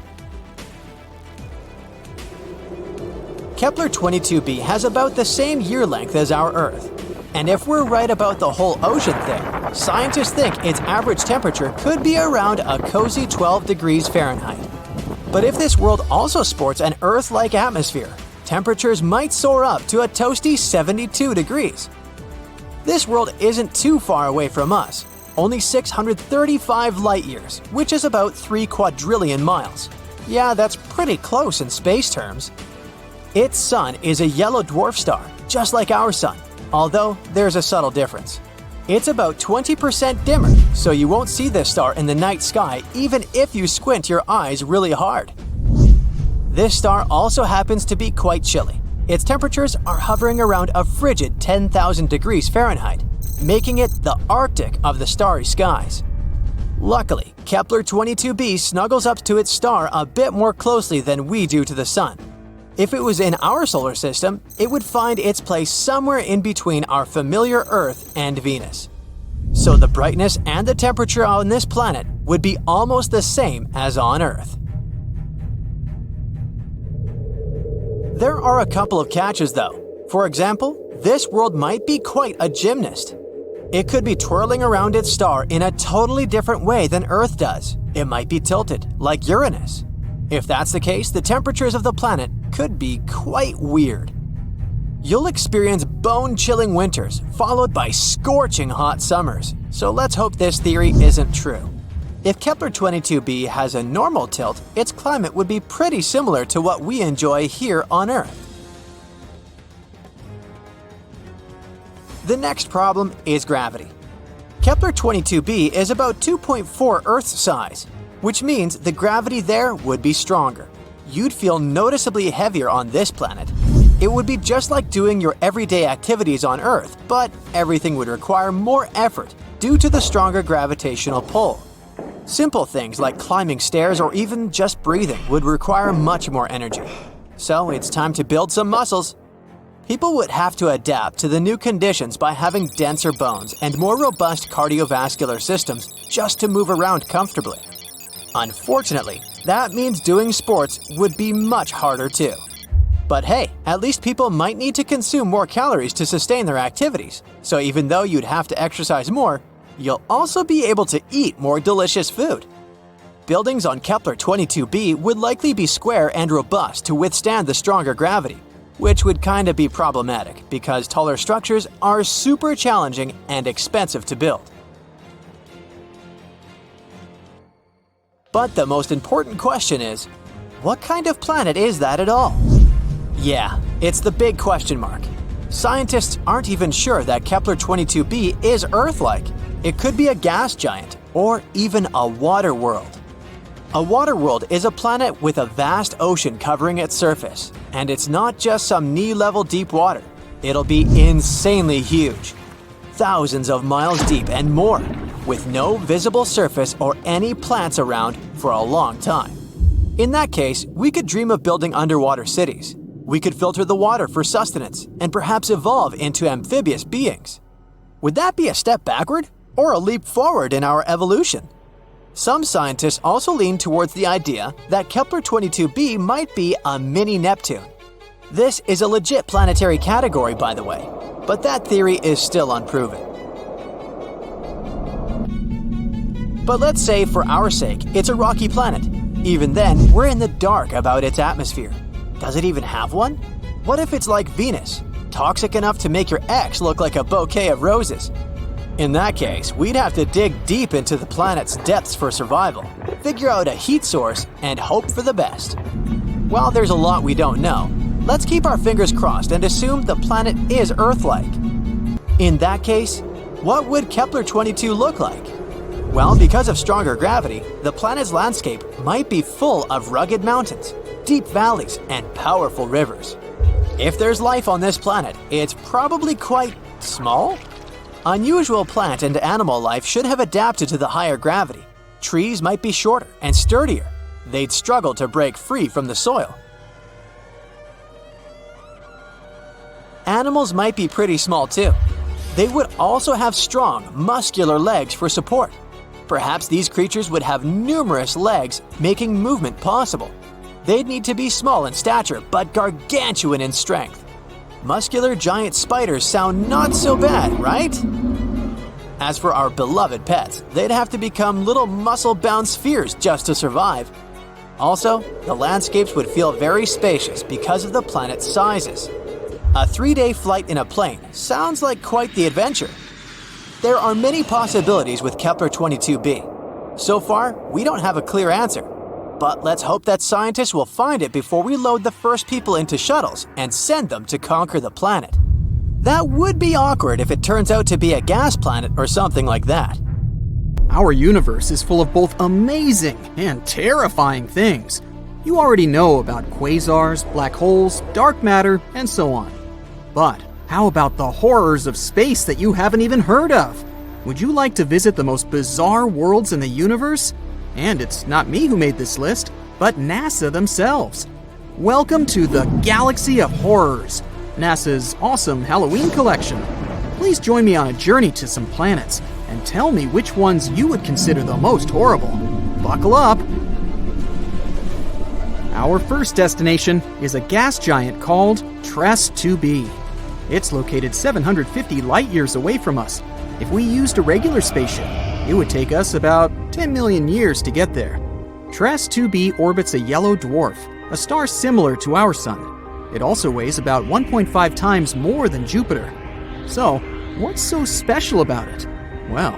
Speaker 2: Kepler-22b has about the same year length as our Earth. And if we're right about the whole ocean thing, scientists think its average temperature could be around a cozy 12 degrees Fahrenheit. But if this world also sports an Earth-like atmosphere, temperatures might soar up to a toasty 72 degrees. This world isn't too far away from us, only 635 light-years, which is about 3 quadrillion miles. Yeah, that's pretty close in space terms. Its sun is a yellow dwarf star, just like our sun, although there's a subtle difference. It's about 20% dimmer, so you won't see this star in the night sky even if you squint your eyes really hard. This star also happens to be quite chilly. Its temperatures are hovering around a frigid 10,000 degrees Fahrenheit, making it the Arctic of the starry skies. Luckily, Kepler-22b snuggles up to its star a bit more closely than we do to the sun. If it was in our solar system, it would find its place somewhere in between our familiar Earth and Venus. So the brightness and the temperature on this planet would be almost the same as on Earth. There are a couple of catches though. For example, this world might be quite a gymnast. It could be twirling around its star in a totally different way than Earth does. It might be tilted, like Uranus. If that's the case, the temperatures of the planet could be quite weird. You'll experience bone-chilling winters, followed by scorching hot summers. So let's hope this theory isn't true. If Kepler-22b has a normal tilt, its climate would be pretty similar to what we enjoy here on Earth. The next problem is gravity. Kepler-22b is about 2.4 Earth's size, which means the gravity there would be stronger. You'd feel noticeably heavier on this planet. It would be just like doing your everyday activities on Earth, but everything would require more effort due to the stronger gravitational pull. Simple things like climbing stairs or even just breathing would require much more energy. So it's time to build some muscles. People would have to adapt to the new conditions by having denser bones and more robust cardiovascular systems just to move around comfortably. Unfortunately, that means doing sports would be much harder too. But hey, at least people might need to consume more calories to sustain their activities. So even though you'd have to exercise more, you'll also be able to eat more delicious food. Buildings on Kepler-22b would likely be square and robust to withstand the stronger gravity, which would kinda be problematic because taller structures are super challenging and expensive to build. But the most important question is, what kind of planet is that at all? Yeah, it's the big question mark. Scientists aren't even sure that Kepler-22b is Earth-like. It could be a gas giant, or even a water world. A water world is a planet with a vast ocean covering its surface, and it's not just some knee-level deep water. It'll be insanely huge, thousands of miles deep and more, with no visible surface or any plants around for a long time. In that case, we could dream of building underwater cities. We could filter the water for sustenance and perhaps evolve into amphibious beings. Would that be a step backward or a leap forward in our evolution? Some scientists also lean towards the idea that Kepler-22b might be a mini Neptune. This is a legit planetary category, by the way, but that theory is still unproven. But let's say, for our sake, it's a rocky planet. Even then, we're in the dark about its atmosphere. Does it even have one? What if it's like Venus, toxic enough to make your ex look like a bouquet of roses? In that case, we'd have to dig deep into the planet's depths for survival, figure out a heat source, and hope for the best. While there's a lot we don't know, let's keep our fingers crossed and assume the planet is Earth-like. In that case, what would Kepler-22 look like? Well, because of stronger gravity, the planet's landscape might be full of rugged mountains, deep valleys, and powerful rivers. If there's life on this planet, it's probably quite small? Unusual plant and animal life should have adapted to the higher gravity. Trees might be shorter and sturdier. They'd struggle to break free from the soil. Animals might be pretty small too. They would also have strong, muscular legs for support. Perhaps these creatures would have numerous legs, making movement possible. They'd need to be small in stature, but gargantuan in strength. Muscular giant spiders sound not so bad, right? As for our beloved pets, they'd have to become little muscle-bound spheres just to survive. Also, the landscapes would feel very spacious because of the planet's sizes. A 3-day flight in a plane sounds like quite the adventure. There are many possibilities with Kepler-22b. So far, we don't have a clear answer. But let's hope that scientists will find it before we load the first people into shuttles and send them to conquer the planet. That would be awkward if it turns out to be a gas planet or something like that.
Speaker 3: Our universe is full of both amazing and terrifying things. You already know about quasars, black holes, dark matter, and so on. But how about the horrors of space that you haven't even heard of? Would you like to visit the most bizarre worlds in the universe? And it's not me who made this list, but NASA themselves. Welcome to the Galaxy of Horrors, NASA's awesome Halloween collection. Please join me on a journey to some planets and tell me which ones you would consider the most horrible. Buckle up! Our first destination is a gas giant called TRES-2b. It's located 750 light-years away from us. If we used a regular spaceship, it would take us about 10 million years to get there. TRES-2b orbits a yellow dwarf, a star similar to our Sun. It also weighs about 1.5 times more than Jupiter. So, what's so special about it? Well,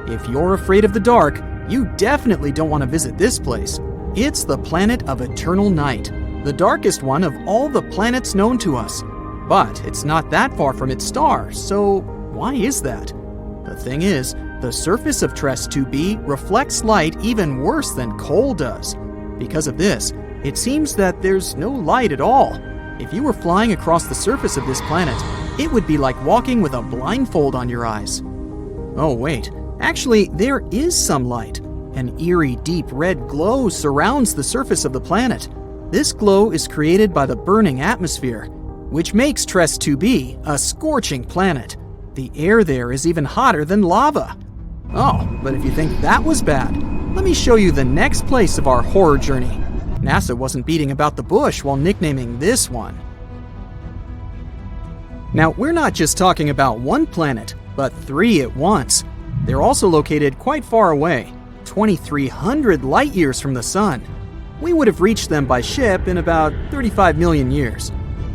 Speaker 3: if you're afraid of the dark, you definitely don't want to visit this place. It's the planet of eternal night, the darkest one of all the planets known to us. But it's not that far from its star, so why is that? The thing is, the surface of TRES-2b reflects light even worse than coal does. Because of this, it seems that there's no light at all. If you were flying across the surface of this planet, it would be like walking with a blindfold on your eyes. Oh wait, actually there is some light. An eerie deep red glow surrounds the surface of the planet. This glow is created by the burning atmosphere, which makes TRES-2b a scorching planet. The air there is even hotter than lava. Oh, but if you think that was bad, let me show you the next place of our horror journey. NASA wasn't beating about the bush while nicknaming this one. Now, we're not just talking about one planet, but 3 at once. They're also located quite far away, 2,300 light-years from the Sun. We would have reached them by ship in about 35 million years.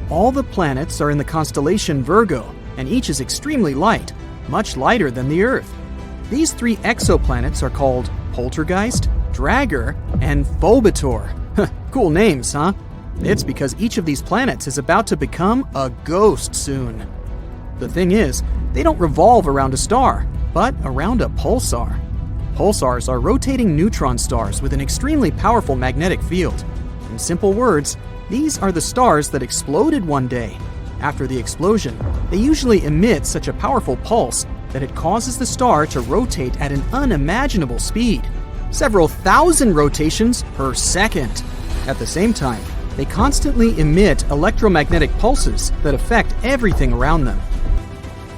Speaker 3: All the planets are in the constellation Virgo, and each is extremely light, much lighter than the Earth. These 3 exoplanets are called Poltergeist, Dragger, and Phobetor. Cool names, huh? It's because each of these planets is about to become a ghost soon. The thing is, they don't revolve around a star, but around a pulsar. Pulsars are rotating neutron stars with an extremely powerful magnetic field. In simple words, these are the stars that exploded one day. After the explosion, they usually emit such a powerful pulse that it causes the star to rotate at an unimaginable speed, several thousand rotations per second. At the same time, they constantly emit electromagnetic pulses that affect everything around them.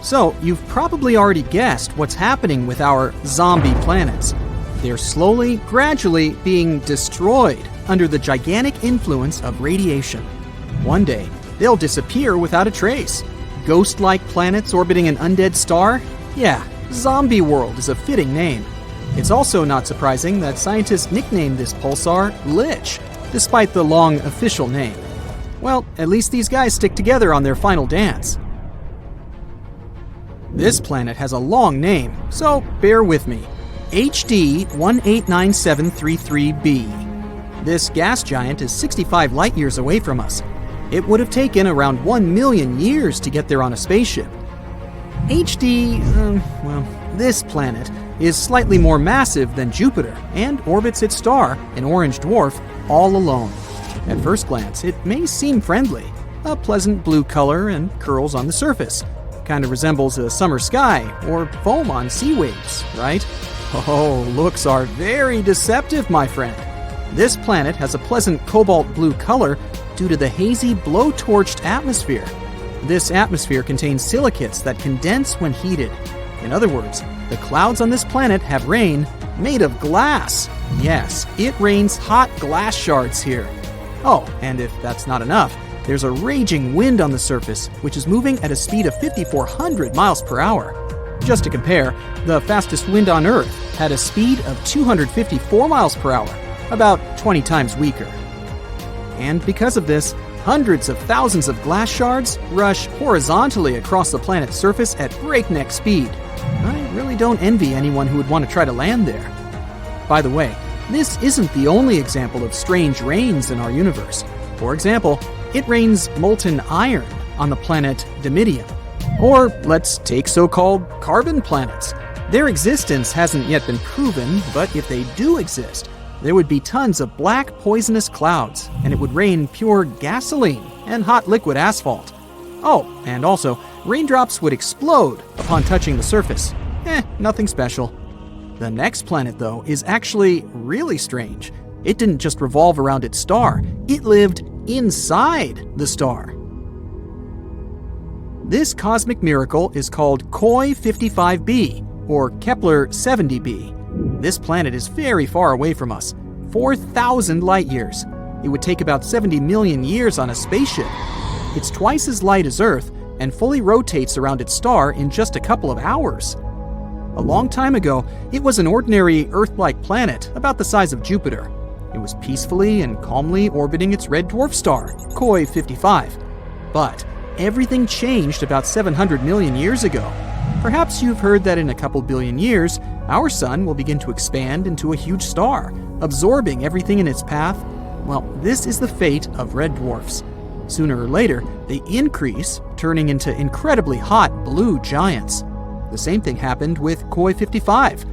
Speaker 3: So, you've probably already guessed what's happening with our zombie planets. They're slowly, gradually being destroyed under the gigantic influence of radiation. One day, they'll disappear without a trace. Ghost-like planets orbiting an undead star? Yeah, Zombie World is a fitting name. It's also not surprising that scientists nicknamed this pulsar Lich, despite the long official name. Well, at least these guys stick together on their final dance. This planet has a long name, so bear with me. HD 189733b. This gas giant is 65 light-years away from us. It would have taken around 1 million years to get there on a spaceship. This planet is slightly more massive than Jupiter and orbits its star, an orange dwarf, all alone. At first glance, it may seem friendly. A pleasant blue color and curls on the surface. Kind of resembles a summer sky or foam on sea waves, right? Oh, looks are very deceptive, my friend. This planet has a pleasant cobalt blue color due to the hazy blow-torched atmosphere. This atmosphere contains silicates that condense when heated. In other words, the clouds on this planet have rain made of glass. Yes, it rains hot glass shards here. Oh, and if that's not enough, there's a raging wind on the surface, which is moving at a speed of 5,400 miles per hour. Just to compare, the fastest wind on Earth had a speed of 254 miles per hour, about 20 times weaker. And because of this, hundreds of thousands of glass shards rush horizontally across the planet's surface at breakneck speed. I really don't envy anyone who would want to try to land there. By the way, this isn't the only example of strange rains in our universe. For example, it rains molten iron on the planet Dimidium. Or let's take so-called carbon planets. Their existence hasn't yet been proven, but if they do exist, there would be tons of black poisonous clouds, and it would rain pure gasoline and hot liquid asphalt. Oh, and also, raindrops would explode upon touching the surface. Nothing special. The next planet, though, is actually really strange. It didn't just revolve around its star, it lived inside the star. This cosmic miracle is called Koi 55b, or Kepler 70b. This planet is very far away from us, 4,000 light-years. It would take about 70 million years on a spaceship. It's twice as light as Earth and fully rotates around its star in just a couple of hours. A long time ago, it was an ordinary Earth-like planet about the size of Jupiter. It was peacefully and calmly orbiting its red dwarf star, Koi 55. But everything changed about 700 million years ago. Perhaps you've heard that in a couple billion years, our sun will begin to expand into a huge star, absorbing everything in its path. Well, this is the fate of red dwarfs. Sooner or later, they increase, turning into incredibly hot blue giants. The same thing happened with Koi 55.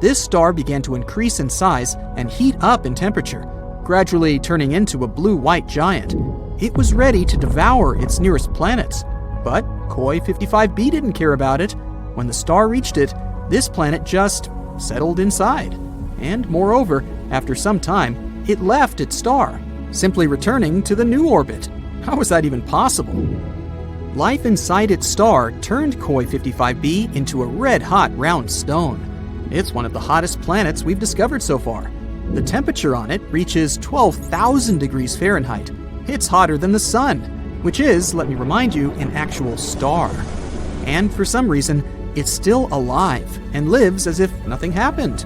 Speaker 3: This star began to increase in size and heat up in temperature, gradually turning into a blue-white giant. It was ready to devour its nearest planets. But Koi 55b didn't care about it. When the star reached it, this planet just settled inside. And moreover, after some time, it left its star, simply returning to the new orbit. How was that even possible? Life inside its star turned Koi 55b into a red-hot round stone. It's one of the hottest planets we've discovered so far. The temperature on it reaches 12,000 degrees Fahrenheit. It's hotter than the sun, which is, let me remind you, an actual star. And for some reason, it's still alive and lives as if nothing happened.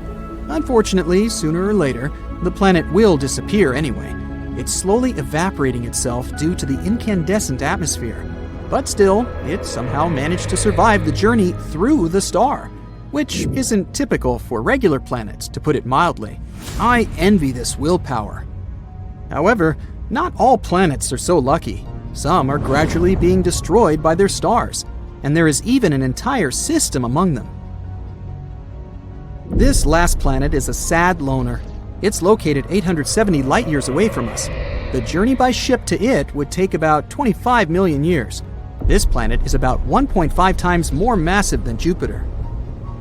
Speaker 3: Unfortunately, sooner or later, the planet will disappear anyway. It's slowly evaporating itself due to the incandescent atmosphere. But still, it somehow managed to survive the journey through the star, which isn't typical for regular planets, to put it mildly. I envy this willpower. However, Not all planets are so lucky. Some are gradually being destroyed by their stars, and there is even an entire system among them. This last planet is a sad loner. It's located 870 light-years away from us. The journey by ship to it would take about 25 million years. This planet is about 1.5 times more massive than Jupiter.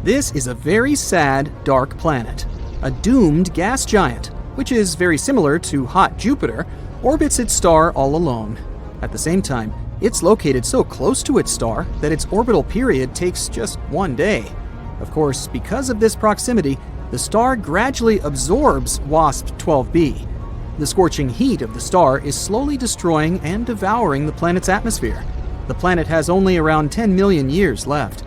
Speaker 3: This is a very sad, dark planet. A doomed gas giant, which is very similar to hot Jupiter, orbits its star all alone. At the same time, it's located so close to its star that its orbital period takes just 1 day. Of course, because of this proximity, the star gradually absorbs Wasp 12b. The scorching heat of the star is slowly destroying and devouring the planet's atmosphere. The planet has only around 10 million years left.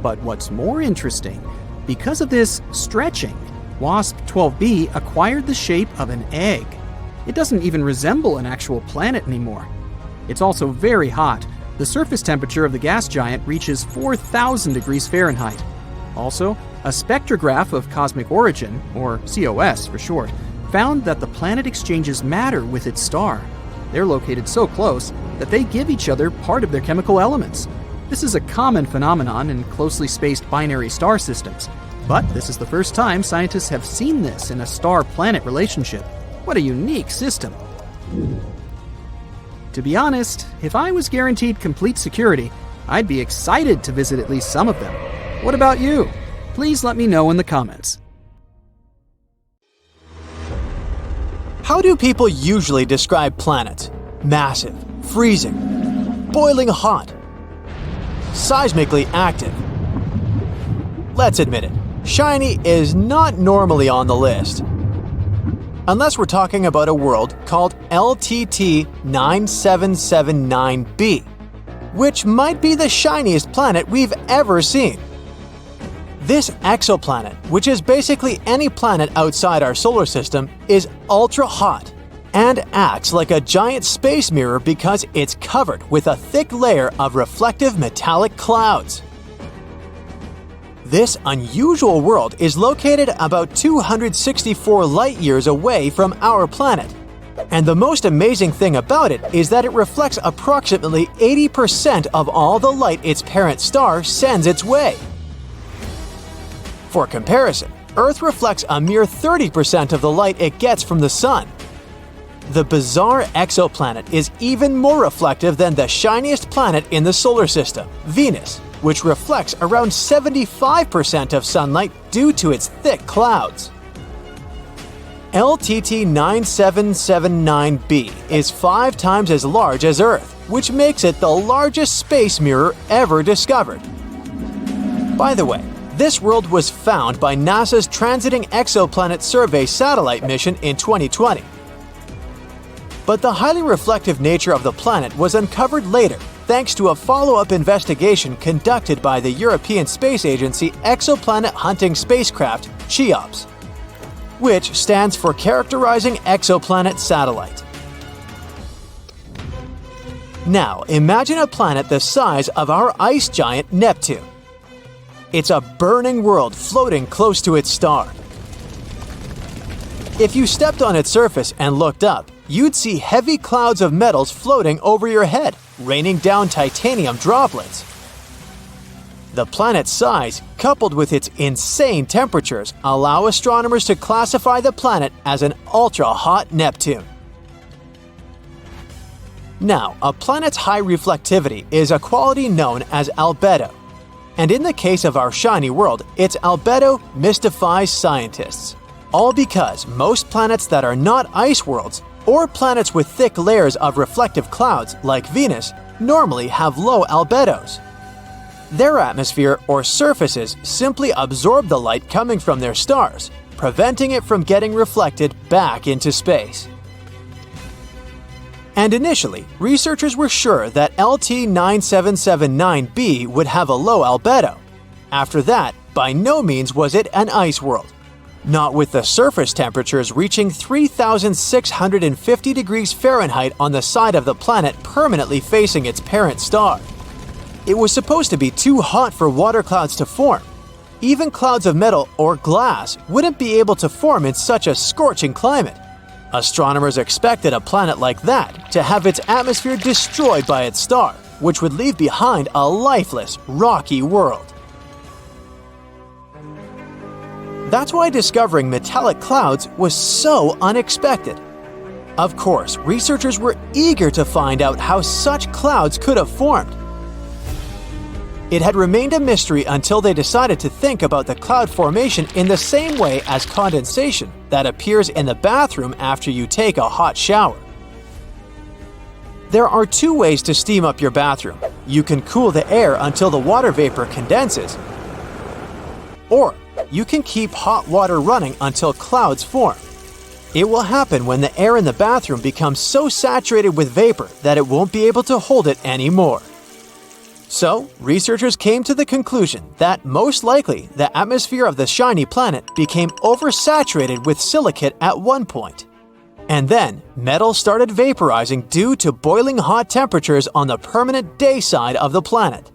Speaker 3: But what's more interesting, because of this stretching, Wasp 12b acquired the shape of an egg. It doesn't even resemble an actual planet anymore. It's also very hot. The surface temperature of the gas giant reaches 4,000 degrees Fahrenheit. Also, a spectrograph of cosmic origin, or COS for short, found that the planet exchanges matter with its star. They're located so close that they give each other part of their chemical elements. This is a common phenomenon in closely spaced binary star systems, but this is the first time scientists have seen this in a star-planet relationship. What a unique system. To be honest, if I was guaranteed complete security, I'd be excited to visit at least some of them. What about you? Please let me know in the comments.
Speaker 2: How do people usually describe planets? Massive, freezing, boiling hot, seismically active. Let's admit it, shiny is not normally on the list. Unless we're talking about a world called LTT 9779b, which might be the shiniest planet we've ever seen. This exoplanet, which is basically any planet outside our solar system, is ultra hot and acts like a giant space mirror because it's covered with a thick layer of reflective metallic clouds. This unusual world is located about 264 light-years away from our planet. And the most amazing thing about it is that it reflects approximately 80% of all the light its parent star sends its way. For comparison, Earth reflects a mere 30% of the light it gets from the Sun. The bizarre exoplanet is even more reflective than the shiniest planet in the solar system, Venus, which reflects around 75% of sunlight due to its thick clouds. LTT 9779b is 5 times as large as Earth, which makes it the largest space mirror ever discovered. By the way, this world was found by NASA's Transiting Exoplanet Survey satellite mission in 2020. But the highly reflective nature of the planet was uncovered later thanks to a follow-up investigation conducted by the European Space Agency Exoplanet Hunting Spacecraft, CHEOPS, which stands for Characterizing Exoplanet Satellite. Now, imagine a planet the size of our ice giant Neptune. It's a burning world floating close to its star. If you stepped on its surface and looked up, you'd see heavy clouds of metals floating over your head, raining down titanium droplets. The planet's size, coupled with its insane temperatures, allow astronomers to classify the planet as an ultra-hot Neptune. Now, a planet's high reflectivity is a quality known as albedo. And in the case of our shiny world, its albedo mystifies scientists. All because most planets that are not ice worlds, or planets with thick layers of reflective clouds like Venus, normally have low albedos. Their atmosphere or surfaces simply absorb the light coming from their stars, preventing it from getting reflected back into space. And initially, researchers were sure that LT 9779b would have a low albedo. After that, by no means was it an ice world. Not with the surface temperatures reaching 3,650 degrees Fahrenheit on the side of the planet permanently facing its parent star. It was supposed to be too hot for water clouds to form. Even clouds of metal or glass wouldn't be able to form in such a scorching climate. Astronomers expected a planet like that to have its atmosphere destroyed by its star, which would leave behind a lifeless, rocky world. That's why discovering metallic clouds was so unexpected. Of course, researchers were eager to find out how such clouds could have formed. It had remained a mystery until they decided to think about the cloud formation in the same way as condensation that appears in the bathroom after you take a hot shower. There are two ways to steam up your bathroom. You can cool the air until the water vapor condenses, or you can keep hot water running until clouds form. It will happen when the air in the bathroom becomes so saturated with vapor that it won't be able to hold it anymore. So, researchers came to the conclusion that most likely the atmosphere of the shiny planet became oversaturated with silicate at one point. And then, metal started vaporizing due to boiling hot temperatures on the permanent day side of the planet.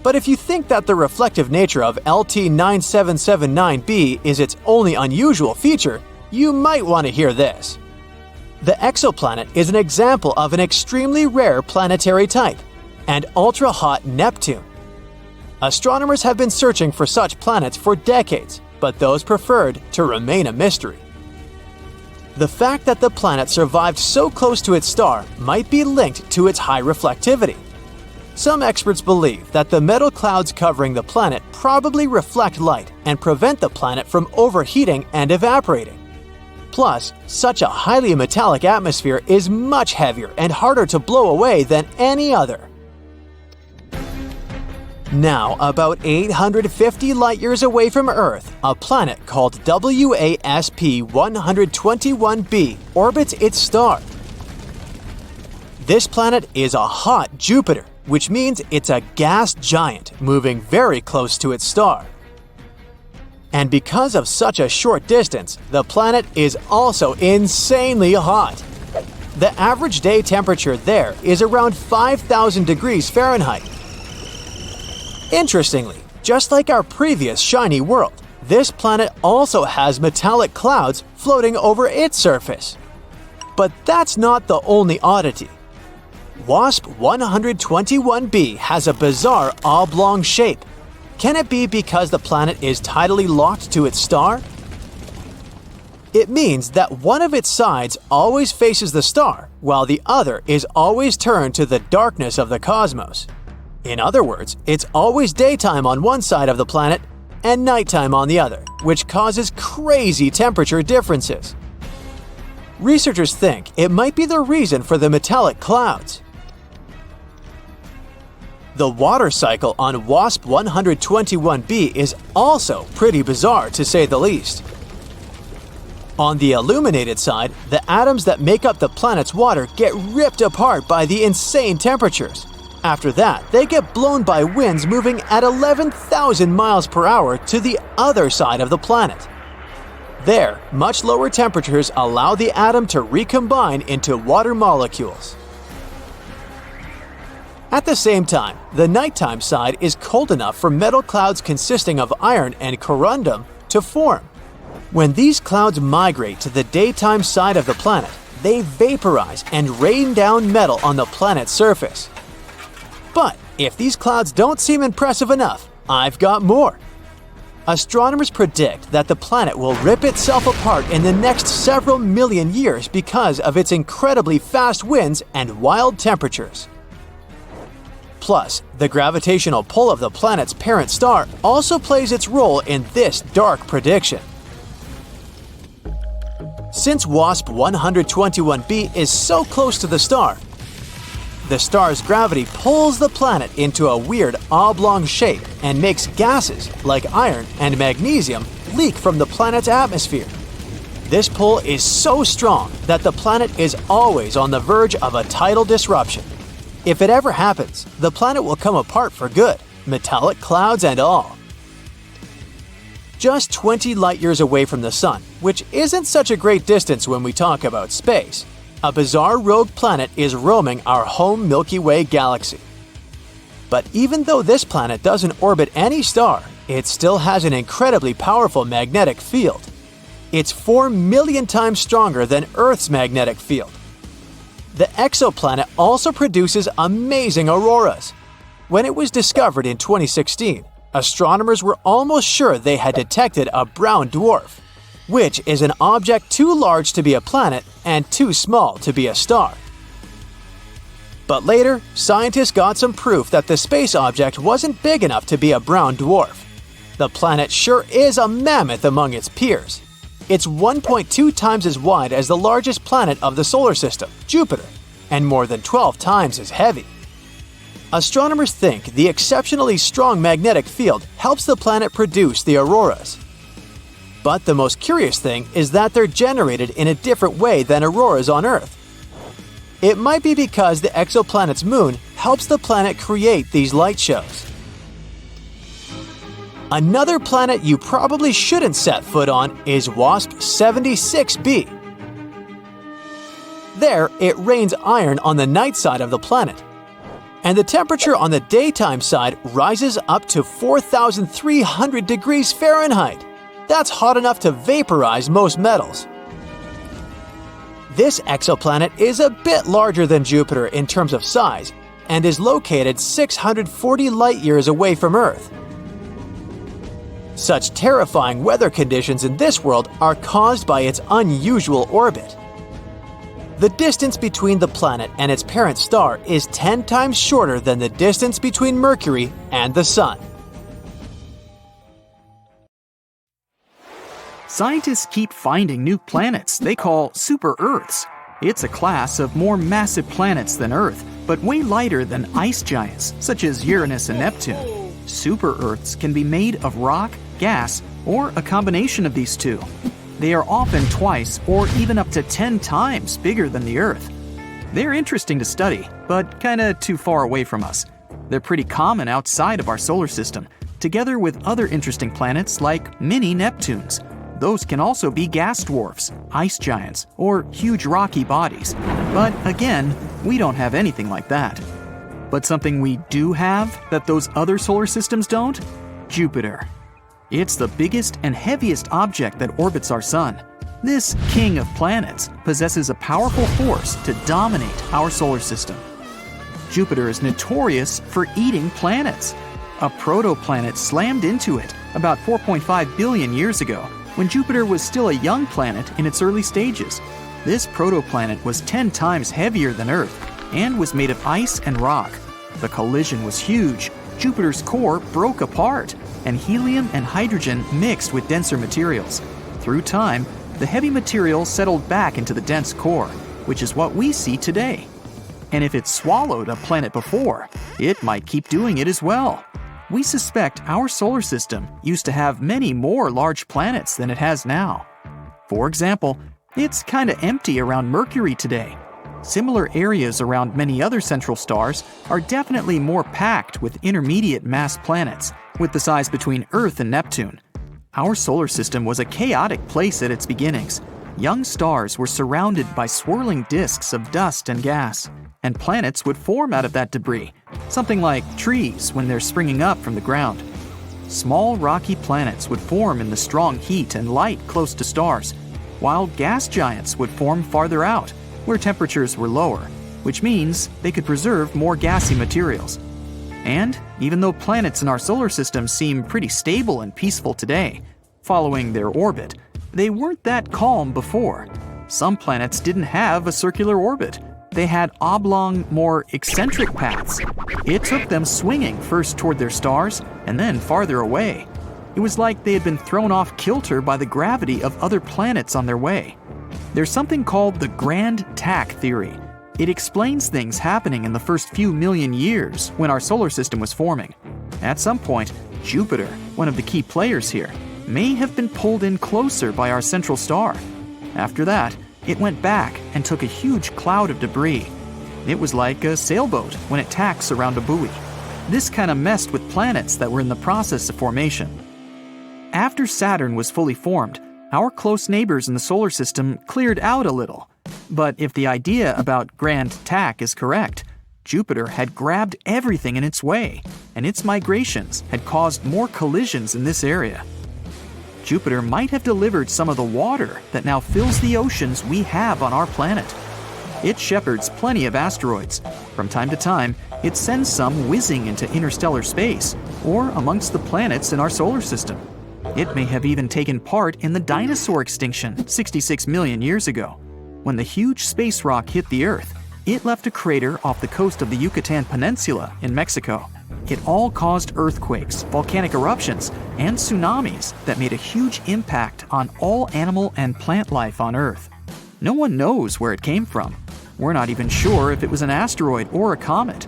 Speaker 2: But if you think that the reflective nature of LT9779b is its only unusual feature, you might want to hear this. The exoplanet is an example of an extremely rare planetary type, and ultra-hot Neptune. Astronomers have been searching for such planets for decades, but those preferred to remain a mystery. The fact that the planet survived so close to its star might be linked to its high reflectivity. Some experts believe that the metal clouds covering the planet probably reflect light and prevent the planet from overheating and evaporating. Plus, such a highly metallic atmosphere is much heavier and harder to blow away than any other. Now, about 850 light-years away from Earth, a planet called WASP 121b orbits its star. This planet is a hot Jupiter, which means it's a gas giant moving very close to its star. And because of such a short distance, the planet is also insanely hot. The average day temperature there is around 5,000 degrees Fahrenheit. Interestingly, just like our previous shiny world, this planet also has metallic clouds floating over its surface. But that's not the only oddity. Wasp 121b has a bizarre oblong shape. Can it be because the planet is tidally locked to its star? It means that one of its sides always faces the star, while the other is always turned to the darkness of the cosmos. In other words, it's always daytime on one side of the planet and nighttime on the other, which causes crazy temperature differences. Researchers think it might be the reason for the metallic clouds. The water cycle on WASP 121b is also pretty bizarre, to say the least. On the illuminated side, the atoms that make up the planet's water get ripped apart by the insane temperatures. After that, they get blown by winds moving at 11,000 miles per hour to the other side of the planet. There, much lower temperatures allow the atom to recombine into water molecules. At the same time, the nighttime side is cold enough for metal clouds consisting of iron and corundum to form. When these clouds migrate to the daytime side of the planet, they vaporize and rain down metal on the planet's surface. But if these clouds don't seem impressive enough, I've got more. Astronomers predict that the planet will rip itself apart in the next several million years because of its incredibly fast winds and wild temperatures. Plus, the gravitational pull of the planet's parent star also plays its role in this dark prediction. Since WASP 121b is so close to the star's gravity pulls the planet into a weird oblong shape and makes gases like iron and magnesium leak from the planet's atmosphere. This pull is so strong that the planet is always on the verge of a tidal disruption. If it ever happens, the planet will come apart for good, metallic clouds and all. Just 20 light-years away from the Sun, which isn't such a great distance when we talk about space, a bizarre rogue planet is roaming our home Milky Way galaxy. But even though this planet doesn't orbit any star, it still has an incredibly powerful magnetic field. It's 4 million times stronger than Earth's magnetic field. The exoplanet also produces amazing auroras. When it was discovered in 2016, astronomers were almost sure they had detected a brown dwarf, which is an object too large to be a planet and too small to be a star. But later, scientists got some proof that the space object wasn't big enough to be a brown dwarf. The planet sure is a mammoth among its peers. It's 1.2 times as wide as the largest planet of the solar system, Jupiter, and more than 12 times as heavy. Astronomers think the exceptionally strong magnetic field helps the planet produce the auroras. But the most curious thing is that they're generated in a different way than auroras on Earth. It might be because the exoplanet's moon helps the planet create these light shows. Another planet you probably shouldn't set foot on is Wasp 76b. There, it rains iron on the night side of the planet, and the temperature on the daytime side rises up to 4,300 degrees Fahrenheit. That's hot enough to vaporize most metals. This exoplanet is a bit larger than Jupiter in terms of size and is located 640 light-years away from Earth. Such terrifying weather conditions in this world are caused by its unusual orbit. The distance between the planet and its parent star is 10 times shorter than the distance between Mercury and the Sun.
Speaker 3: Scientists keep finding new planets they call super-Earths. It's a class of more massive planets than Earth, but way lighter than ice giants, such as Uranus and Neptune. Super-Earths can be made of rock, gas, or a combination of these two. They are often twice or even up to 10 times bigger than the Earth. They're interesting to study, but kinda too far away from us. They're pretty common outside of our solar system, together with other interesting planets like mini Neptunes. Those can also be gas dwarfs, ice giants, or huge rocky bodies. But again, we don't have anything like that. But something we do have that those other solar systems don't? Jupiter. It's the biggest and heaviest object that orbits our sun. This king of planets possesses a powerful force to dominate our solar system. Jupiter is notorious for eating planets. A protoplanet slammed into it about 4.5 billion years ago, when Jupiter was still a young planet in its early stages. This protoplanet was 10 times heavier than Earth and was made of ice and rock. The collision was huge. Jupiter's core broke apart, and helium and hydrogen mixed with denser materials. Through time, the heavy material settled back into the dense core, which is what we see today. And if it swallowed a planet before, it might keep doing it as well. We suspect our solar system used to have many more large planets than it has now. For example, it's kinda empty around Mercury today. Similar areas around many other central stars are definitely more packed with intermediate mass planets, with the size between Earth and Neptune. Our solar system was a chaotic place at its beginnings. Young stars were surrounded by swirling disks of dust and gas, and planets would form out of that debris, something like trees when they're springing up from the ground. Small rocky planets would form in the strong heat and light close to stars, while gas giants would form farther out, where temperatures were lower, which means they could preserve more gassy materials. And even though planets in our solar system seem pretty stable and peaceful today, following their orbit, they weren't that calm before. Some planets didn't have a circular orbit. They had oblong, more eccentric paths. It took them swinging first toward their stars and then farther away. It was like they had been thrown off kilter by the gravity of other planets on their way. There's something called the grand tack theory. It explains things happening in the first few million years when our solar system was forming. At some point, Jupiter, one of the key players here, may have been pulled in closer by our central star. After that, it went back and took a huge cloud of debris. It was like a sailboat when it tacks around a buoy. This kind of messed with planets that were in the process of formation. After Saturn was fully formed, our close neighbors in the solar system cleared out a little. But if the idea about grand tack is correct, Jupiter had grabbed everything in its way, and its migrations had caused more collisions in this area. Jupiter might have delivered some of the water that now fills the oceans we have on our planet. It shepherds plenty of asteroids. From time to time, it sends some whizzing into interstellar space or amongst the planets in our solar system. It may have even taken part in the dinosaur extinction 66 million years ago. When the huge space rock hit the Earth, it left a crater off the coast of the Yucatan Peninsula in Mexico. It all caused earthquakes, volcanic eruptions, and tsunamis that made a huge impact on all animal and plant life on Earth. No one knows where it came from. We're not even sure if it was an asteroid or a comet.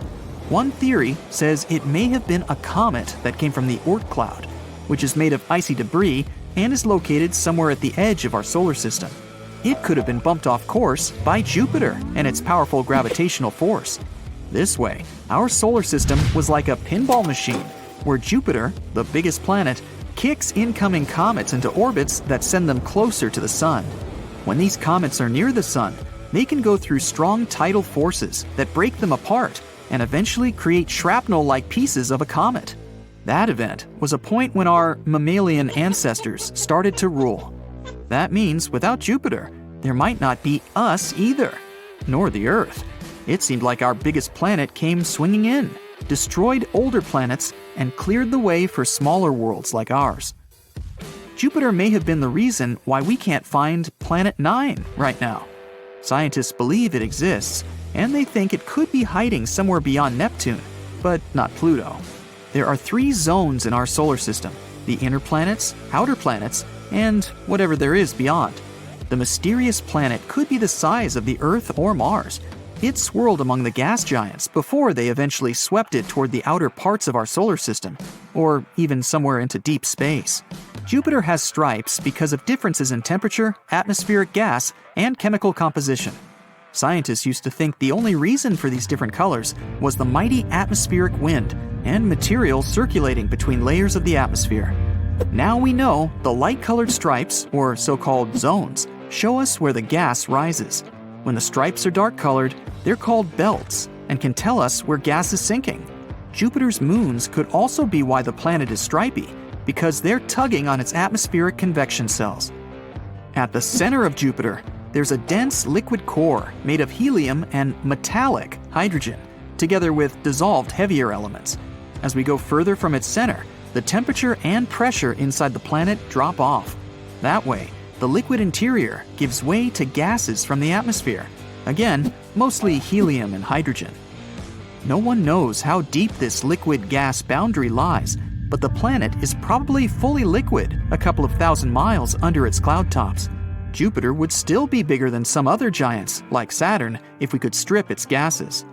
Speaker 3: One theory says it may have been a comet that came from the Oort cloud, which is made of icy debris and is located somewhere at the edge of our solar system. It could have been bumped off course by Jupiter and its powerful gravitational force. This way, our solar system was like a pinball machine, where Jupiter, the biggest planet, kicks incoming comets into orbits that send them closer to the Sun. When these comets are near the Sun, they can go through strong tidal forces that break them apart and eventually create shrapnel-like pieces of a comet. That event was a point when our mammalian ancestors started to rule. That means without Jupiter, there might not be us either, nor the Earth. It seemed like our biggest planet came swinging in, destroyed older planets, and cleared the way for smaller worlds like ours. Jupiter may have been the reason why we can't find Planet 9 right now. Scientists believe it exists, and they think it could be hiding somewhere beyond Neptune, but not Pluto. There are 3 zones in our solar system: the inner planets, outer planets, and whatever there is beyond. The mysterious planet could be the size of the Earth or Mars. It swirled among the gas giants before they eventually swept it toward the outer parts of our solar system, or even somewhere into deep space. Jupiter has stripes because of differences in temperature, atmospheric gas, and chemical composition. Scientists used to think the only reason for these different colors was the mighty atmospheric wind and material circulating between layers of the atmosphere. Now we know the light-colored stripes, or so-called zones, show us where the gas rises. When the stripes are dark-colored, they're called belts and can tell us where gas is sinking. Jupiter's moons could also be why the planet is stripy, because they're tugging on its atmospheric convection cells. At the center of Jupiter, there's a dense liquid core made of helium and metallic hydrogen, together with dissolved heavier elements. As we go further from its center, the temperature and pressure inside the planet drop off. That way, the liquid interior gives way to gases from the atmosphere. Again, mostly helium and hydrogen. No one knows how deep this liquid-gas boundary lies, but the planet is probably fully liquid a couple of thousand miles under its cloud tops. Jupiter would still be bigger than some other giants, like Saturn, if we could strip its gases.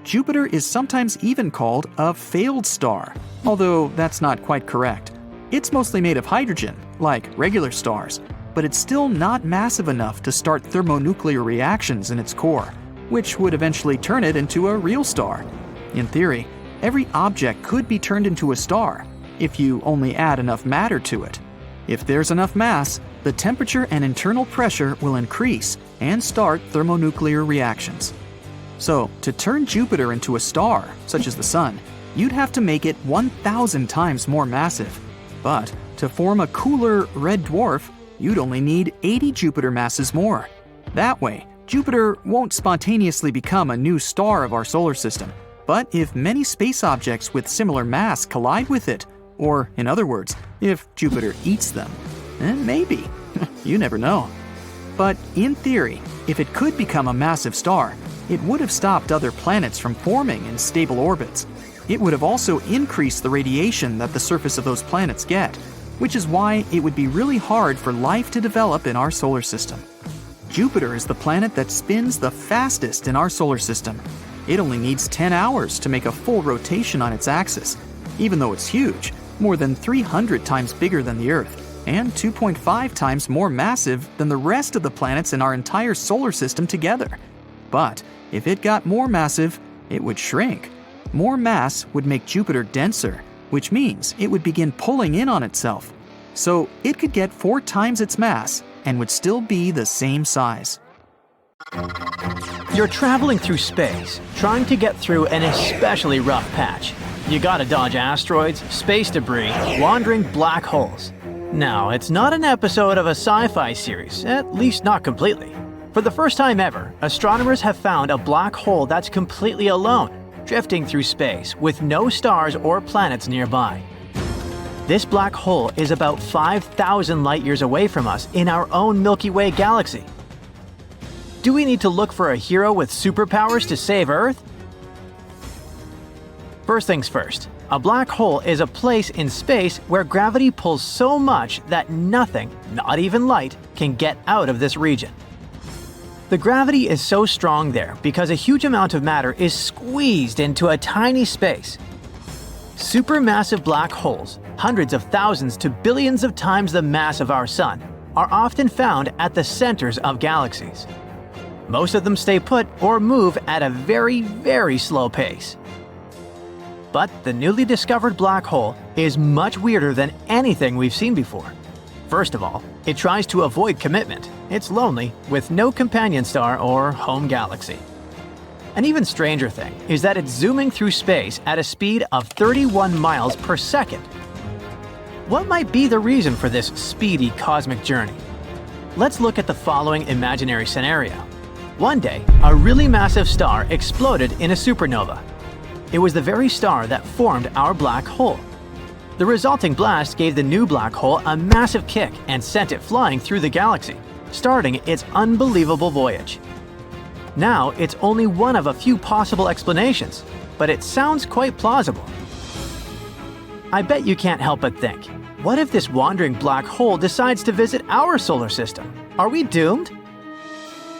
Speaker 3: Jupiter is sometimes even called a failed star, although that's not quite correct. It's mostly made of hydrogen, like regular stars, but it's still not massive enough to start thermonuclear reactions in its core, which would eventually turn it into a real star. In theory, every object could be turned into a star if you only add enough matter to it. If there's enough mass, the temperature and internal pressure will increase and start thermonuclear reactions. So, to turn Jupiter into a star, such as the Sun, you'd have to make it 1,000 times more massive. But to form a cooler red dwarf, you'd only need 80 Jupiter masses more. That way, Jupiter won't spontaneously become a new star of our solar system. But if many space objects with similar mass collide with it, or in other words, if Jupiter eats them, then maybe. You never know. But in theory, if it could become a massive star, it would have stopped other planets from forming in stable orbits. It would have also increased the radiation that the surface of those planets get, which is why it would be really hard for life to develop in our solar system. Jupiter is the planet that spins the fastest in our solar system. It only needs 10 hours to make a full rotation on its axis, even though it's huge, more than 300 times bigger than the Earth, and 2.5 times more massive than the rest of the planets in our entire solar system together. But if it got more massive, it would shrink. More mass would make Jupiter denser, which means it would begin pulling in on itself. So it could get 4 times its mass and would still be the same size.
Speaker 2: You're traveling through space, trying to get through an especially rough patch. You gotta dodge asteroids, space debris, wandering black holes. Now, it's not an episode of a sci-fi series, at least not completely. For the first time ever, astronomers have found a black hole that's completely alone, drifting through space with no stars or planets nearby. This black hole is about 5,000 light-years away from us in our own Milky Way galaxy. Do we need to look for a hero with superpowers to save Earth? First things first, a black hole is a place in space where gravity pulls so much that nothing, not even light, can get out of this region. The gravity is so strong there because a huge amount of matter is squeezed into a tiny space. Supermassive black holes, hundreds of thousands to billions of times the mass of our Sun, are often found at the centers of galaxies. Most of them stay put or move at a very, very slow pace. But the newly discovered black hole is much weirder than anything we've seen before. First of all, it tries to avoid commitment. It's lonely, with no companion star or home galaxy. An even stranger thing is that it's zooming through space at a speed of 31 miles per second. What might be the reason for this speedy cosmic journey? Let's look at the following imaginary scenario. One day, a really massive star exploded in a supernova. It was the very star that formed our black hole. The resulting blast gave the new black hole a massive kick and sent it flying through the galaxy, starting its unbelievable voyage. Now, it's only one of a few possible explanations, but it sounds quite plausible. I bet you can't help but think, what if this wandering black hole decides to visit our solar system? Are we doomed?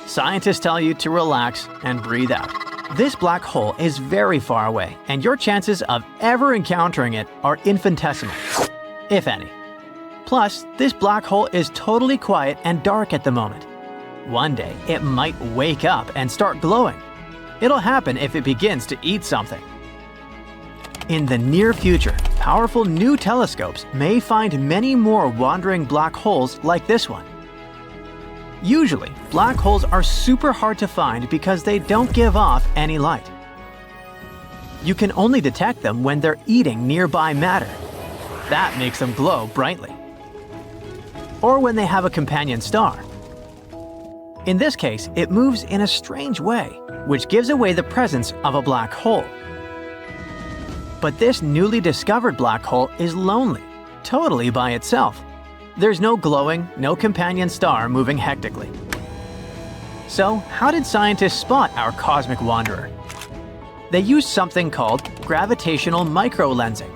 Speaker 2: Scientists tell you to relax and breathe out. This black hole is very far away, and your chances of ever encountering it are infinitesimal, if any. Plus, this black hole is totally quiet and dark at the moment. One day, it might wake up and start glowing. It'll happen if it begins to eat something. In the near future, powerful new telescopes may find many more wandering black holes like this one. Usually, black holes are super hard to find because they don't give off any light. You can only detect them when they're eating nearby matter. That makes them glow brightly. Or when they have a companion star. In this case, it moves in a strange way, which gives away the presence of a black hole. But this newly discovered black hole is lonely, totally by itself. There's no glowing, no companion star moving hectically. So, how did scientists spot our cosmic wanderer? They used something called gravitational microlensing.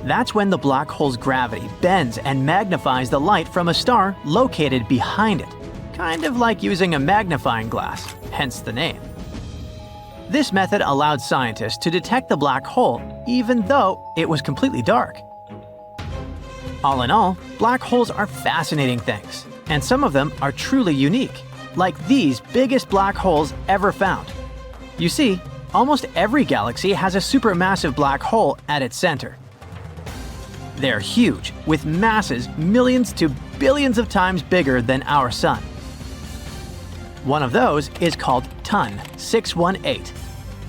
Speaker 2: That's when the black hole's gravity bends and magnifies the light from a star located behind it. Kind of like using a magnifying glass, hence the name. This method allowed scientists to detect the black hole even though it was completely dark. All in all, black holes are fascinating things, and some of them are truly unique, like these biggest black holes ever found. You see, almost every galaxy has a supermassive black hole at its center. They're huge, with masses millions to billions of times bigger than our Sun. One of those is called TUN 618.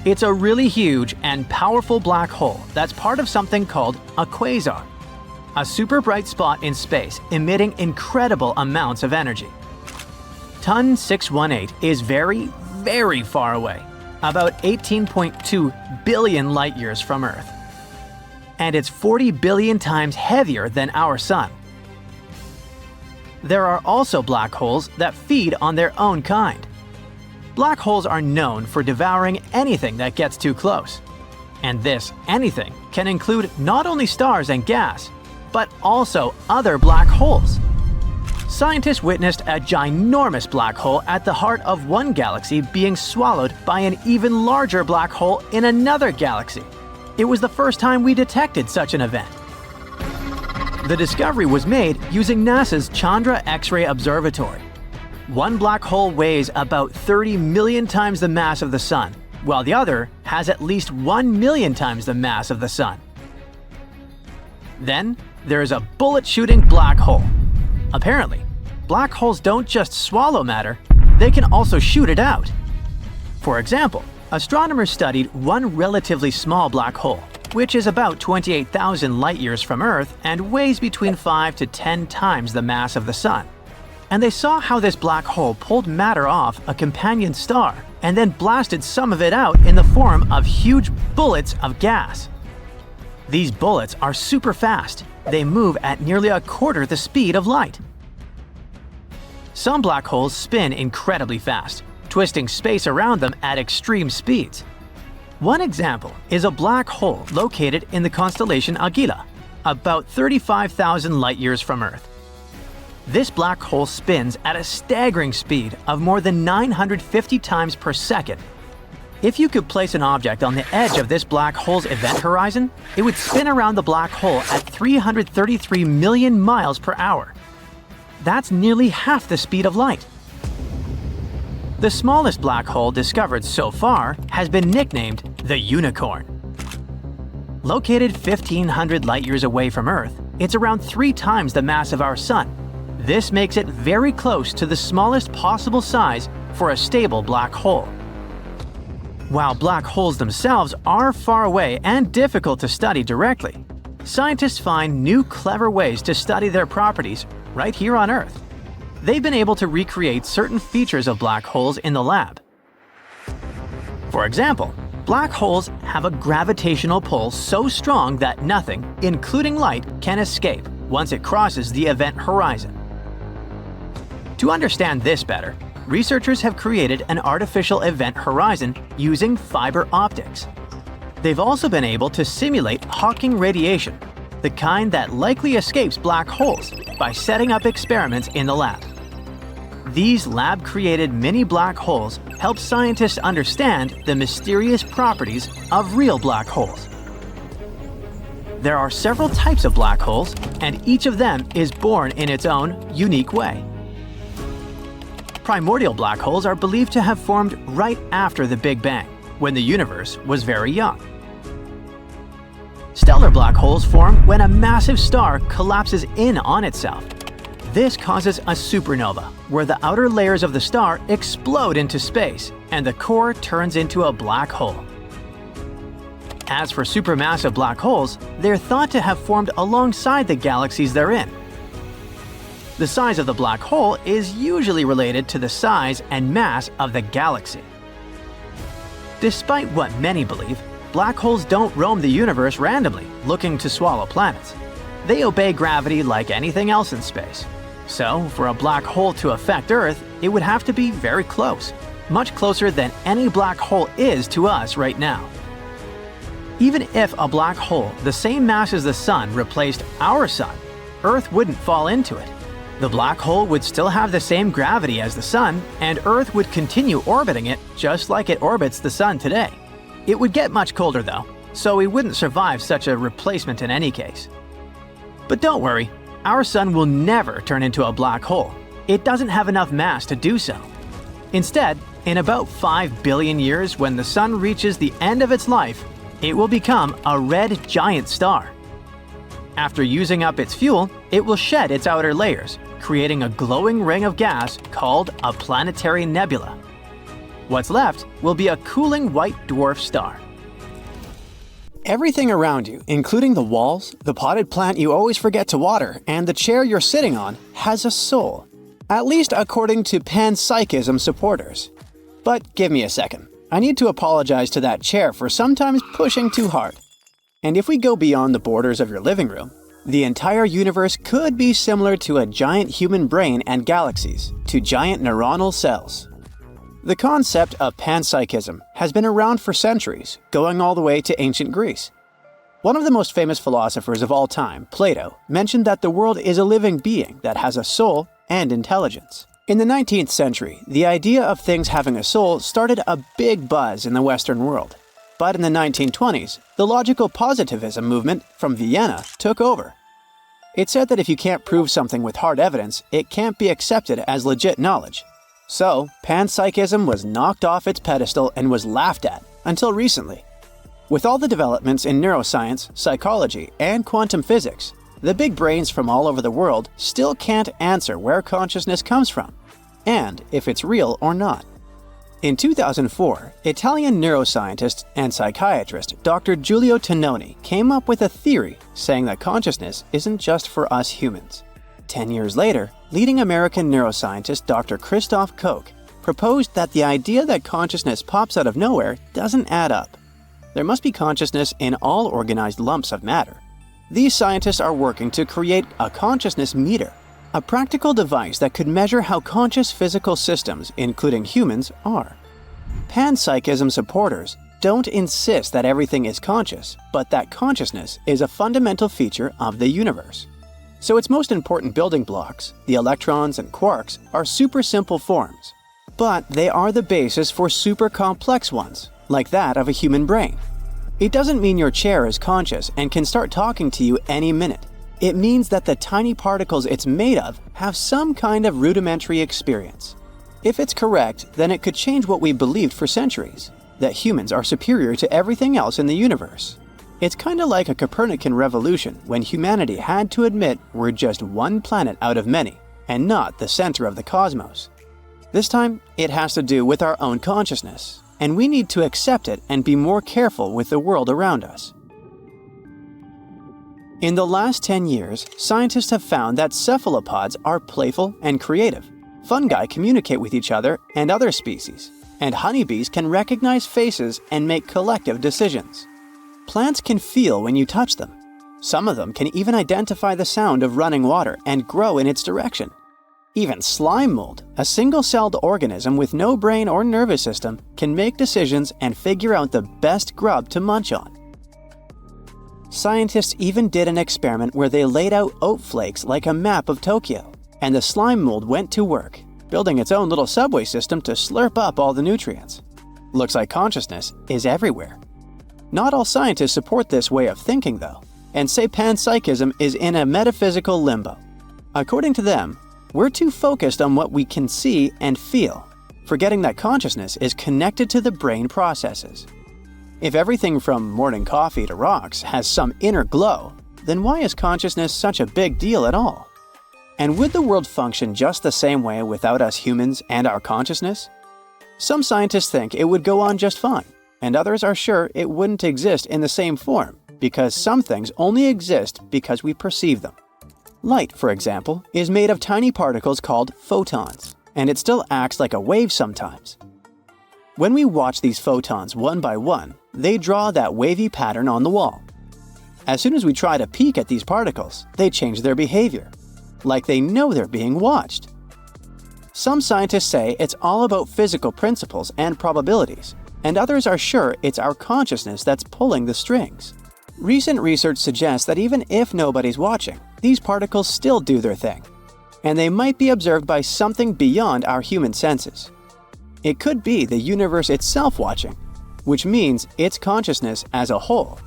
Speaker 2: It's a really huge and powerful black hole that's part of something called a quasar, a super bright spot in space emitting incredible amounts of energy. TUN 618 is very, very far away, about 18.2 billion light-years from Earth. And it's 40 billion times heavier than our Sun. There are also black holes that feed on their own kind. Black holes are known for devouring anything that gets too close. And this anything can include not only stars and gas, but also other black holes. Scientists witnessed a ginormous black hole at the heart of one galaxy being swallowed by an even larger black hole in another galaxy. It was the first time we detected such an event. The discovery was made using NASA's Chandra X-ray Observatory. One black hole weighs about 30 million times the mass of the Sun, while the other has at least 1 million times the mass of the Sun. Then, there is a bullet-shooting black hole. Apparently, black holes don't just swallow matter, they can also shoot it out. For example, astronomers studied one relatively small black hole, which is about 28,000 light-years from Earth and weighs between 5 to 10 times the mass of the Sun. And they saw how this black hole pulled matter off a companion star and then blasted some of it out in the form of huge bullets of gas. These bullets are super fast. They move at nearly a quarter the speed of light. Some black holes spin incredibly fast, twisting space around them at extreme speeds. One example is a black hole located in the constellation Agila, about 35,000 light-years from Earth. This black hole spins at a staggering speed of more than 950 times per second. If you could place an object on the edge of this black hole's event horizon, it would spin around the black hole at 333 million miles per hour. That's nearly half the speed of light. The smallest black hole discovered so far has been nicknamed the Unicorn. Located 1,500 light-years away from Earth, it's around 3 times the mass of our Sun. This makes it very close to the smallest possible size for a stable black hole. While black holes themselves are far away and difficult to study directly, scientists find new clever ways to study their properties right here on Earth. They've been able to recreate certain features of black holes in the lab. For example, black holes have a gravitational pull so strong that nothing, including light, can escape once it crosses the event horizon. To understand this better, researchers have created an artificial event horizon using fiber optics. They've also been able to simulate Hawking radiation, the kind that likely escapes black holes, by setting up experiments in the lab. These lab-created mini black holes help scientists understand the mysterious properties of real black holes. There are several types of black holes, and each of them is born in its own unique way. Primordial black holes are believed to have formed right after the Big Bang, when the universe was very young. Stellar black holes form when a massive star collapses in on itself. This causes a supernova, where the outer layers of the star explode into space and the core turns into a black hole. As for supermassive black holes, they're thought to have formed alongside the galaxies they're in. The size of the black hole is usually related to the size and mass of the galaxy. Despite what many believe, black holes don't roam the universe randomly, looking to swallow planets. They obey gravity like anything else in space. So, for a black hole to affect Earth, it would have to be very close, much closer than any black hole is to us right now. Even if a black hole the same mass as the Sun replaced our Sun, Earth wouldn't fall into it. The black hole would still have the same gravity as the Sun, and Earth would continue orbiting it just like it orbits the Sun today. It would get much colder though, so we wouldn't survive such a replacement in any case. But don't worry, our Sun will never turn into a black hole. It doesn't have enough mass to do so. Instead, in about 5 billion years, when the Sun reaches the end of its life, it will become a red giant star. After using up its fuel, it will shed its outer layers, creating a glowing ring of gas called a planetary nebula. What's left will be a cooling white dwarf star.
Speaker 4: Everything around you, including the walls, the potted plant you always forget to water, and the chair you're sitting on, has a soul. At least according to Pansychism supporters. But give me a second. I need to apologize to that chair for sometimes pushing too hard. And if we go beyond the borders of your living room, the entire universe could be similar to a giant human brain and galaxies, to giant neuronal cells. The concept of panpsychism has been around for centuries, going all the way to ancient Greece. One of the most famous philosophers of all time, Plato, mentioned that the world is a living being that has a soul and intelligence. In the 19th century, the idea of things having a soul started a big buzz in the Western world. But in the 1920s, the logical positivism movement from Vienna took over. It said that if you can't prove something with hard evidence, it can't be accepted as legit knowledge. So, panpsychism was knocked off its pedestal and was laughed at, until recently. With all the developments in neuroscience, psychology, and quantum physics, the big brains from all over the world still can't answer where consciousness comes from, and if it's real or not. In 2004, Italian neuroscientist and psychiatrist Dr. Giulio Tononi came up with a theory saying that consciousness isn't just for us humans. 10 years later, leading American neuroscientist Dr. Christoph Koch proposed that the idea that consciousness pops out of nowhere doesn't add up. There must be consciousness in all organized lumps of matter. These scientists are working to create a consciousness meter, a practical device that could measure how conscious physical systems, including humans, are. Pansychism supporters don't insist that everything is conscious, but that consciousness is a fundamental feature of the universe. So its most important building blocks, the electrons and quarks, are super simple forms. But they are the basis for super complex ones, like that of a human brain. It doesn't mean your chair is conscious and can start talking to you any minute. It means that the tiny particles it's made of have some kind of rudimentary experience. If it's correct, then it could change what we believed for centuries, that humans are superior to everything else in the universe. It's kind of like a Copernican revolution when humanity had to admit we're just one planet out of many, and not the center of the cosmos. This time, it has to do with our own consciousness, and we need to accept it and be more careful with the world around us. In the last 10 years, scientists have found that cephalopods are playful and creative. Fungi communicate with each other and other species, and honeybees can recognize faces and make collective decisions. Plants can feel when you touch them. Some of them can even identify the sound of running water and grow in its direction. Even slime mold, a single-celled organism with no brain or nervous system, can make decisions and figure out the best grub to munch on. Scientists even did an experiment where they laid out oat flakes like a map of Tokyo, and the slime mold went to work, building its own little subway system to slurp up all the nutrients. Looks like consciousness is everywhere. Not all scientists support this way of thinking, though, and say panpsychism is in a metaphysical limbo. According to them, we're too focused on what we can see and feel, forgetting that consciousness is connected to the brain processes. If everything from morning coffee to rocks has some inner glow, then why is consciousness such a big deal at all? And would the world function just the same way without us humans and our consciousness? Some scientists think it would go on just fine, and others are sure it wouldn't exist in the same form, because some things only exist because we perceive them. Light, for example, is made of tiny particles called photons, and it still acts like a wave sometimes. When we watch these photons one by one, they draw that wavy pattern on the wall. As soon as we try to peek at these particles, they change their behavior, like they know they're being watched. Some scientists say it's all about physical principles and probabilities, and others are sure it's our consciousness that's pulling the strings. Recent research suggests that even if nobody's watching, these particles still do their thing, and they might be observed by something beyond our human senses. It could be the universe itself watching, which means its consciousness as a whole.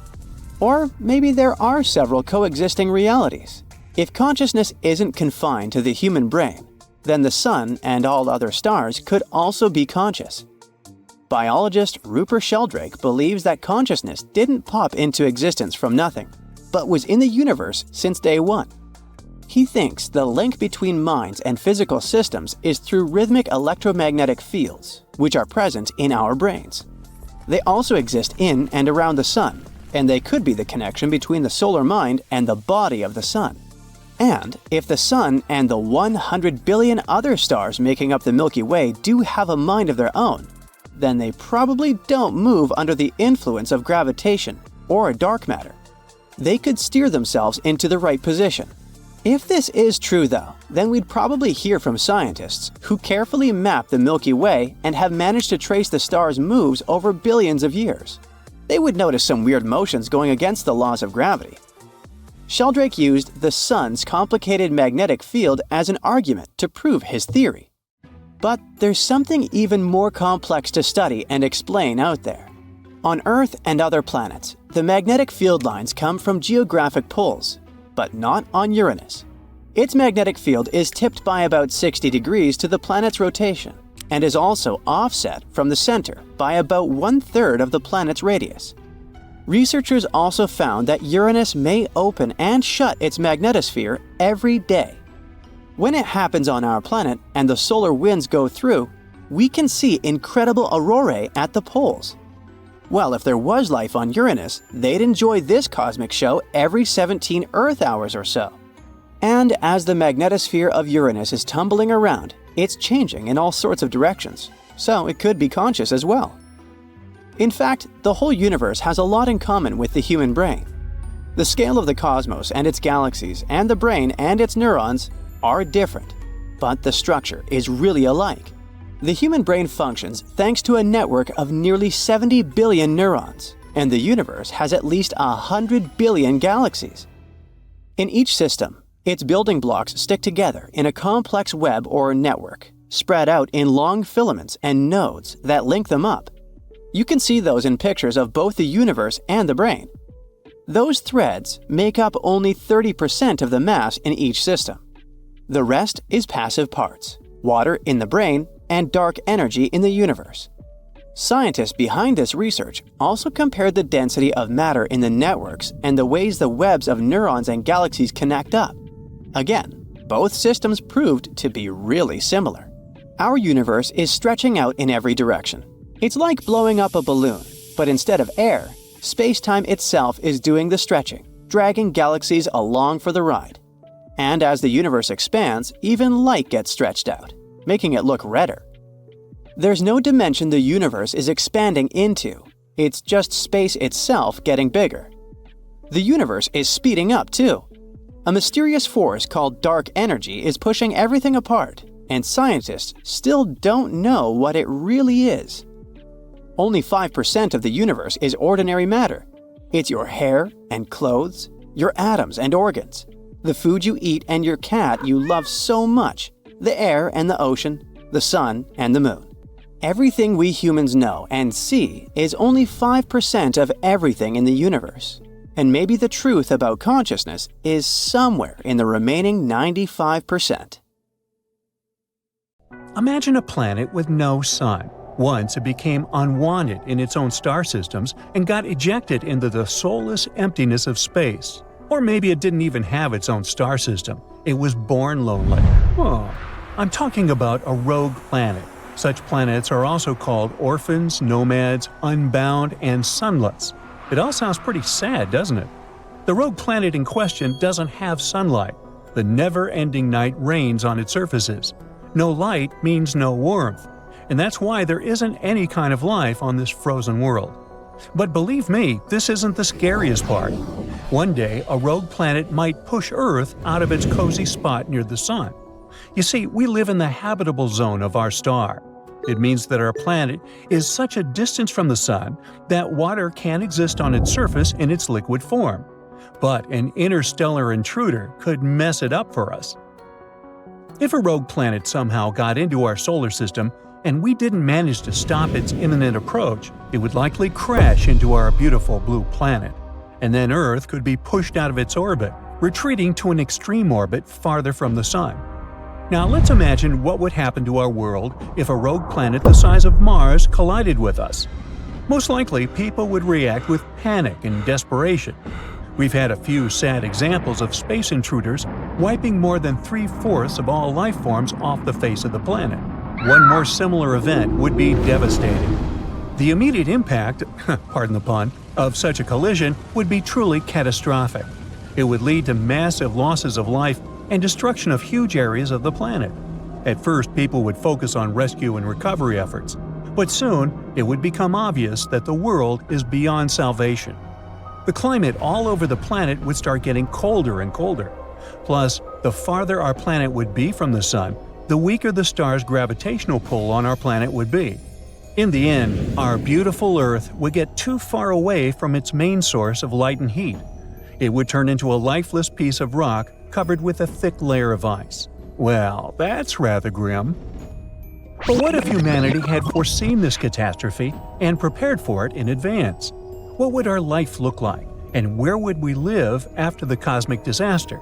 Speaker 4: Or maybe there are several coexisting realities. If consciousness isn't confined to the human brain, then the sun and all other stars could also be conscious. Biologist Rupert Sheldrake believes that consciousness didn't pop into existence from nothing, but was in the universe since day one. He thinks the link between minds and physical systems is through rhythmic electromagnetic fields, which are present in our brains. They also exist in and around the sun, and they could be the connection between the solar mind and the body of the sun. And if the sun and the 100 billion other stars making up the Milky Way do have a mind of their own, then they probably don't move under the influence of gravitation or dark matter. They could steer themselves into the right position. If this is true, though, then we'd probably hear from scientists who carefully map the Milky Way and have managed to trace the star's moves over billions of years. They would notice some weird motions going against the laws of gravity. Sheldrake used the sun's complicated magnetic field as an argument to prove his theory. But there's something even more complex to study and explain out there. On Earth and other planets, the magnetic field lines come from geographic poles, but not on Uranus. Its magnetic field is tipped by about 60 degrees to the planet's rotation, and is also offset from the center by about 1/3 of the planet's radius. Researchers also found that Uranus may open and shut its magnetosphere every day. When it happens on our planet and the solar winds go through, we can see incredible aurorae at the poles. Well, if there was life on Uranus, they'd enjoy this cosmic show every 17 Earth hours or so. And as the magnetosphere of Uranus is tumbling around, it's changing in all sorts of directions, so it could be conscious as well. In fact, the whole universe has a lot in common with the human brain. The scale of the cosmos and its galaxies and the brain and its neurons are different, but the structure is really alike. The human brain functions thanks to a network of nearly 70 billion neurons, and the universe has at least 100 billion galaxies. In each system, its building blocks stick together in a complex web or network, spread out in long filaments and nodes that link them up. You can see those in pictures of both the universe and the brain. Those threads make up only 30% of the mass in each system. The rest is passive parts, water in the brain and dark energy in the universe. Scientists behind this research also compared the density of matter in the networks and the ways the webs of neurons and galaxies connect up. Again, both systems proved to be really similar. Our universe is stretching out in every direction. It's like blowing up a balloon, but instead of air, space-time itself is doing the stretching, dragging galaxies along for the ride. And as the universe expands, even light gets stretched out, making it look redder. There's no dimension the universe is expanding into. It's just space itself getting bigger. The universe is speeding up too. A mysterious force called dark energy is pushing everything apart, and scientists still don't know what it really is. Only 5% of the universe is ordinary matter. It's your hair and clothes, your atoms and organs, the food you eat and your cat you love so much, the air and the ocean, the sun and the moon. Everything we humans know and see is only 5% of everything in the universe. And maybe the truth about consciousness is somewhere in the remaining 95%.
Speaker 1: Imagine a planet with no sun. Once it became unwanted in its own star systems and got ejected into the soulless emptiness of space. Or maybe it didn't even have its own star system. It was born lonely. I'm talking about a rogue planet. Such planets are also called orphans, nomads, unbound, and sunless. It all sounds pretty sad, doesn't it? The rogue planet in question doesn't have sunlight. The never-ending night reigns on its surfaces. No light means no warmth, and that's why there isn't any kind of life on this frozen world. But believe me, this isn't the scariest part. One day, a rogue planet might push Earth out of its cozy spot near the sun. You see, we live in the habitable zone of our star. It means that our planet is such a distance from the sun that water can't exist on its surface in its liquid form. But an interstellar intruder could mess it up for us. If a rogue planet somehow got into our solar system and we didn't manage to stop its imminent approach, it would likely crash into our beautiful blue planet. And then Earth could be pushed out of its orbit, retreating to an extreme orbit farther from the sun. Now let's imagine what would happen to our world if a rogue planet the size of Mars collided with us. Most likely, people would react with panic and desperation. We've had a few sad examples of space intruders wiping more than 3/4 of all life forms off the face of the planet. One more similar event would be devastating. The immediate impact, pardon the pun, of such a collision would be truly catastrophic. It would lead to massive losses of life and destruction of huge areas of the planet. At first, people would focus on rescue and recovery efforts, but soon it would become obvious that the world is beyond salvation. The climate all over the planet would start getting colder and colder. Plus, the farther our planet would be from the sun, the weaker the star's gravitational pull on our planet would be. In the end, our beautiful Earth would get too far away from its main source of light and heat. It would turn into a lifeless piece of rock covered with a thick layer of ice. Well, that's rather grim. But what if humanity had foreseen this catastrophe and prepared for it in advance? What would our life look like, and where would we live after the cosmic disaster?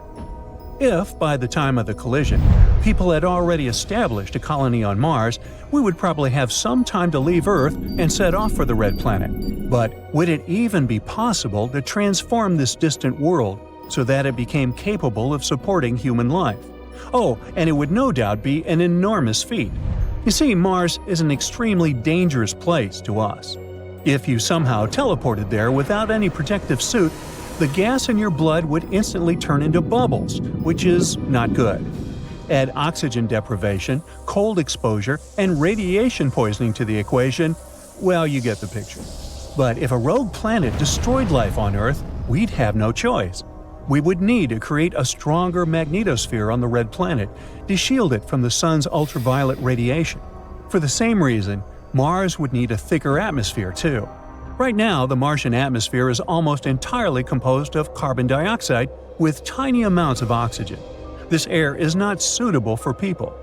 Speaker 1: If, by the time of the collision, people had already established a colony on Mars, we would probably have some time to leave Earth and set off for the Red Planet. But would it even be possible to transform this distant world so that it became capable of supporting human life? Oh, and it would no doubt be an enormous feat. You see, Mars is an extremely dangerous place to us. If you somehow teleported there without any protective suit, the gas in your blood would instantly turn into bubbles, which is not good. Add oxygen deprivation, cold exposure, and radiation poisoning to the equation, well, you get the picture. But if a rogue planet destroyed life on Earth, we'd have no choice. We would need to create a stronger magnetosphere on the red planet to shield it from the sun's ultraviolet radiation. For the same reason, Mars would need a thicker atmosphere too. Right now, the Martian atmosphere is almost entirely composed of carbon dioxide with tiny amounts of oxygen. This air is not suitable for people.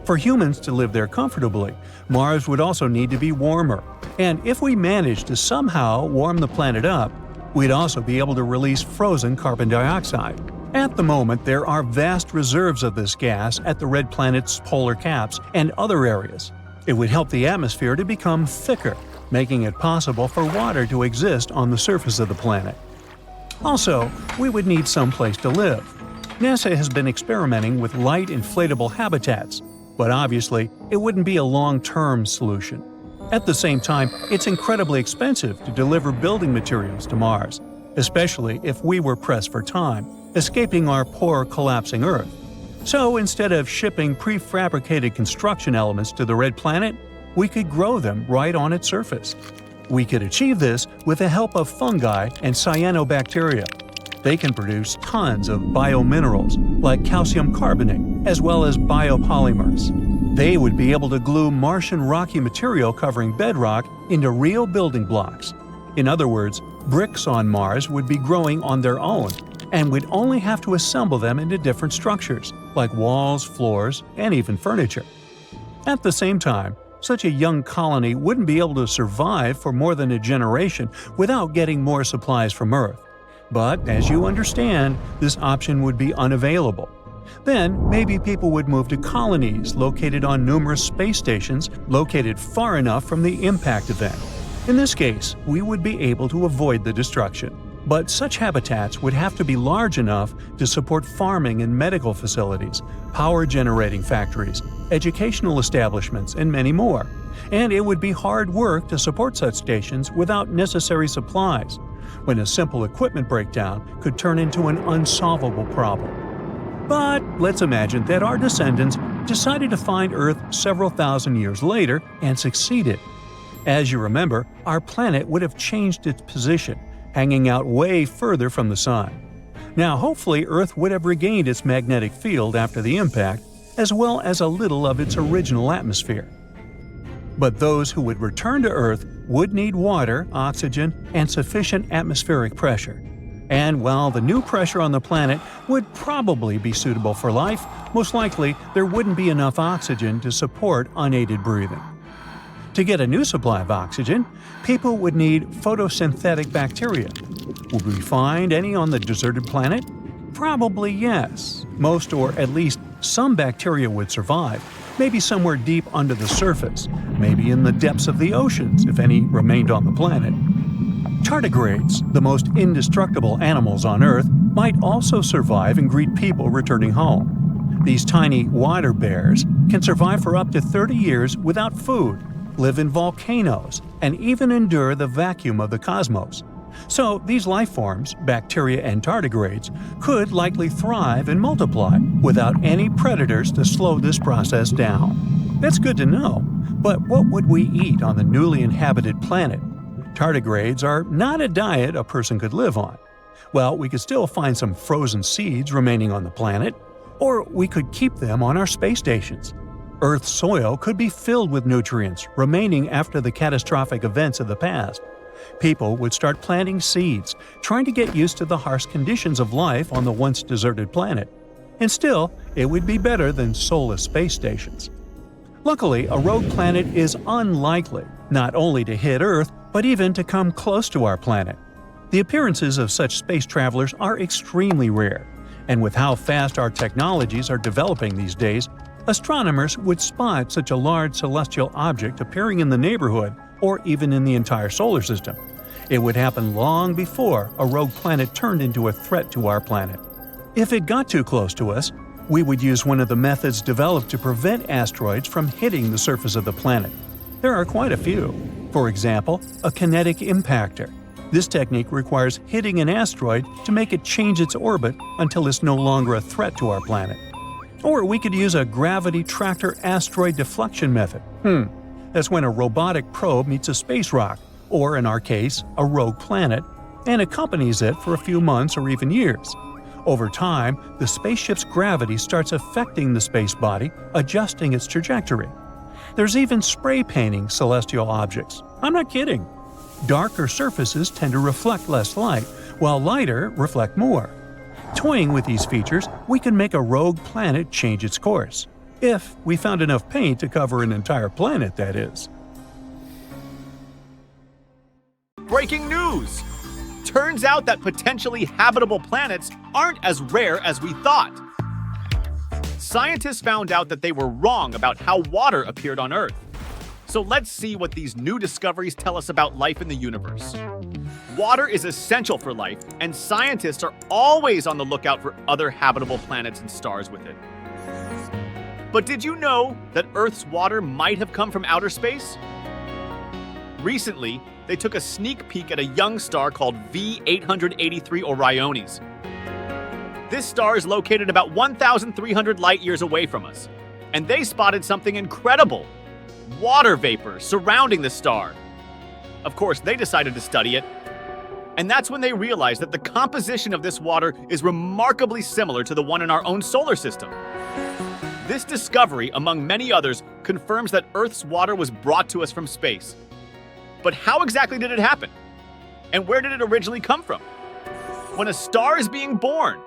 Speaker 1: For humans to live there comfortably, Mars would also need to be warmer. And if we managed to somehow warm the planet up, we'd also be able to release frozen carbon dioxide. At the moment, there are vast reserves of this gas at the red planet's polar caps and other areas. It would help the atmosphere to become thicker, making it possible for water to exist on the surface of the planet. Also, we would need some place to live. NASA has been experimenting with light inflatable habitats, but obviously, it wouldn't be a long-term solution. At the same time, it's incredibly expensive to deliver building materials to Mars, especially if we were pressed for time, escaping our poor, collapsing Earth. So instead of shipping prefabricated construction elements to the red planet, we could grow them right on its surface. We could achieve this with the help of fungi and cyanobacteria. They can produce tons of biominerals like calcium carbonate, as well as biopolymers. They would be able to glue Martian rocky material covering bedrock into real building blocks. In other words, bricks on Mars would be growing on their own, and we'd only have to assemble them into different structures, like walls, floors, and even furniture. At the same time, such a young colony wouldn't be able to survive for more than a generation without getting more supplies from Earth. But, as you understand, this option would be unavailable. Then, maybe people would move to colonies located on numerous space stations located far enough from the impact event. In this case, we would be able to avoid the destruction. But such habitats would have to be large enough to support farming and medical facilities, power-generating factories, educational establishments, and many more. And it would be hard work to support such stations without necessary supplies, when a simple equipment breakdown could turn into an unsolvable problem. But let's imagine that our descendants decided to find Earth several thousand years later and succeeded. As you remember, our planet would have changed its position, hanging out way further from the Sun. Now, hopefully, Earth would have regained its magnetic field after the impact, as well as a little of its original atmosphere. But those who would return to Earth would need water, oxygen, and sufficient atmospheric pressure. And while the new pressure on the planet would probably be suitable for life, most likely there wouldn't be enough oxygen to support unaided breathing. To get a new supply of oxygen, people would need photosynthetic bacteria. Would we find any on the deserted planet? Probably yes. Most, or at least some bacteria would survive, maybe somewhere deep under the surface, maybe in the depths of the oceans if any remained on the planet. Tardigrades, the most indestructible animals on Earth, might also survive and greet people returning home. These tiny water bears can survive for up to 30 years without food, live in volcanoes, and even endure the vacuum of the cosmos. So these life forms, bacteria and tardigrades, could likely thrive and multiply without any predators to slow this process down. That's good to know, but what would we eat on the newly inhabited planet? Tardigrades are not a diet a person could live on. Well, we could still find some frozen seeds remaining on the planet, or we could keep them on our space stations. Earth's soil could be filled with nutrients remaining after the catastrophic events of the past. People would start planting seeds, trying to get used to the harsh conditions of life on the once deserted planet. And still, it would be better than soulless space stations. Luckily, a rogue planet is unlikely not only to hit Earth, but even to come close to our planet. The appearances of such space travelers are extremely rare, and with how fast our technologies are developing these days, astronomers would spot such a large celestial object appearing in the neighborhood or even in the entire solar system. It would happen long before a rogue planet turned into a threat to our planet. If it got too close to us, We would use one of the methods developed to prevent asteroids from hitting the surface of the planet. There are quite a few. For example, a kinetic impactor. This technique requires hitting an asteroid to make it change its orbit until it's no longer a threat to our planet. Or we could use a gravity tractor asteroid deflection method. That's when a robotic probe meets a space rock, or in our case, a rogue planet, and accompanies it for a few months or even years. Over time, the spaceship's gravity starts affecting the space body, adjusting its trajectory. There's even spray painting celestial objects. I'm not kidding. Darker surfaces tend to reflect less light, while lighter reflect more. Toying with these features, we can make a rogue planet change its course. If we found enough paint to cover an entire planet, that is.
Speaker 5: Breaking news! Turns out that potentially habitable planets aren't as rare as we thought. Scientists found out that they were wrong about how water appeared on Earth. So let's see what these new discoveries tell us about life in the universe. Water is essential for life, and scientists are always on the lookout for other habitable planets and stars with it. But did you know that Earth's water might have come from outer space? Recently, they took a sneak peek at a young star called V883 Orionis. This star is located about 1,300 light-years away from us, and they spotted something incredible: water vapor surrounding the star. Of course, they decided to study it, and that's when they realized that the composition of this water is remarkably similar to the one in our own solar system. This discovery, among many others, confirms that Earth's water was brought to us from space. But how exactly did it happen? And where did it originally come from? When a star is being born,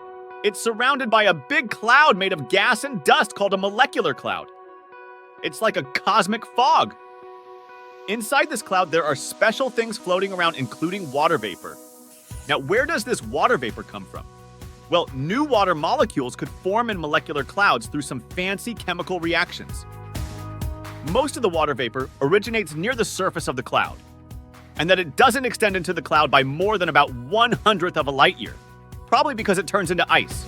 Speaker 5: it's surrounded by a big cloud made of gas and dust called a molecular cloud. It's like a cosmic fog. Inside this cloud, there are special things floating around, including water vapor. Now, where does this water vapor come from? Well, new water molecules could form in molecular clouds through some fancy chemical reactions. Most of the water vapor originates near the surface of the cloud, and that it doesn't extend into the cloud by more than about 1/100th of a light year, probably because it turns into ice.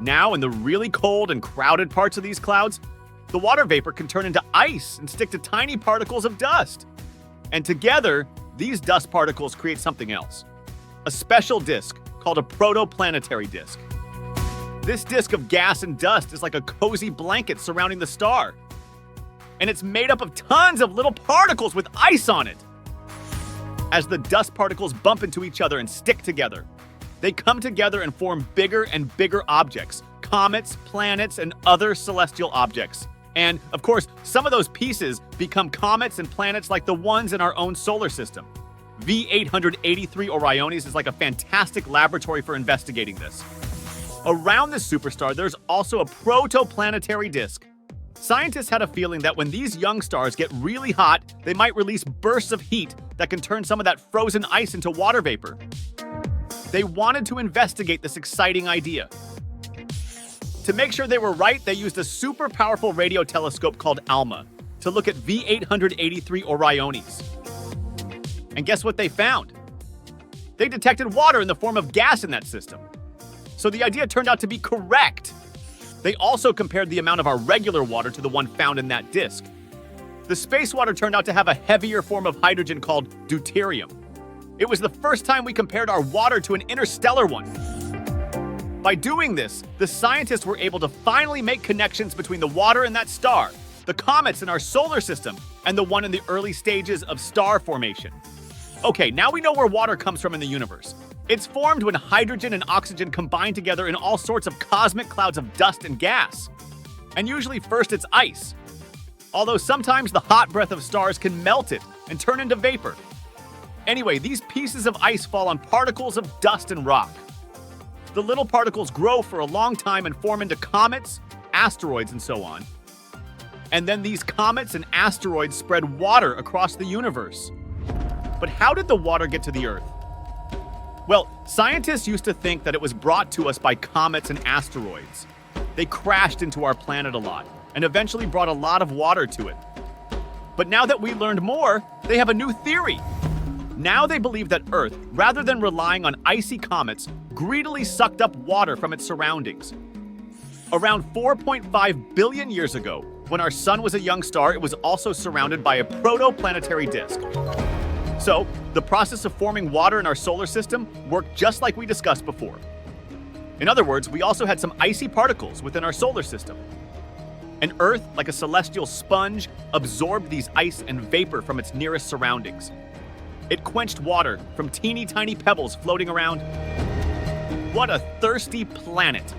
Speaker 5: Now, in the really cold and crowded parts of these clouds, the water vapor can turn into ice and stick to tiny particles of dust. And together, these dust particles create something else: a special disk called a protoplanetary disk. This disk of gas and dust is like a cozy blanket surrounding the star, and it's made up of tons of little particles with ice on it. As the dust particles bump into each other and stick together, they come together and form bigger and bigger objects: comets, planets, and other celestial objects. And, of course, some of those pieces become comets and planets like the ones in our own solar system. V883 Orionis is like a fantastic laboratory for investigating this. Around this superstar, there's also a protoplanetary disk. Scientists had a feeling that when these young stars get really hot, they might release bursts of heat that can turn some of that frozen ice into water vapor. They wanted to investigate this exciting idea. To make sure they were right, they used a super powerful radio telescope called ALMA to look at V883 Orionis. And guess what they found? They detected water in the form of gas in that system. So the idea turned out to be correct. They also compared the amount of our regular water to the one found in that disk. The space water turned out to have a heavier form of hydrogen called deuterium. It was the first time we compared our water to an interstellar one. By doing this, the scientists were able to finally make connections between the water in that star, the comets in our solar system, and the one in the early stages of star formation. Okay, now we know where water comes from in the universe. It's formed when hydrogen and oxygen combine together in all sorts of cosmic clouds of dust and gas. And usually first it's ice. Although sometimes the hot breath of stars can melt it and turn into vapor. Anyway, these pieces of ice fall on particles of dust and rock. The little particles grow for a long time and form into comets, asteroids, and so on. And then these comets and asteroids spread water across the universe. But how did the water get to the Earth? Well, scientists used to think that it was brought to us by comets and asteroids. They crashed into our planet a lot and eventually brought a lot of water to it. But now that we learned more, they have a new theory. Now they believe that Earth, rather than relying on icy comets, greedily sucked up water from its surroundings. Around 4.5 billion years ago, when our sun was a young star, it was also surrounded by a protoplanetary disk. So, the process of forming water in our solar system worked just like we discussed before. In other words, we also had some icy particles within our solar system. And Earth, like a celestial sponge, absorbed these ice and vapor from its nearest surroundings. It quenched water from teeny tiny pebbles floating around. What a thirsty planet!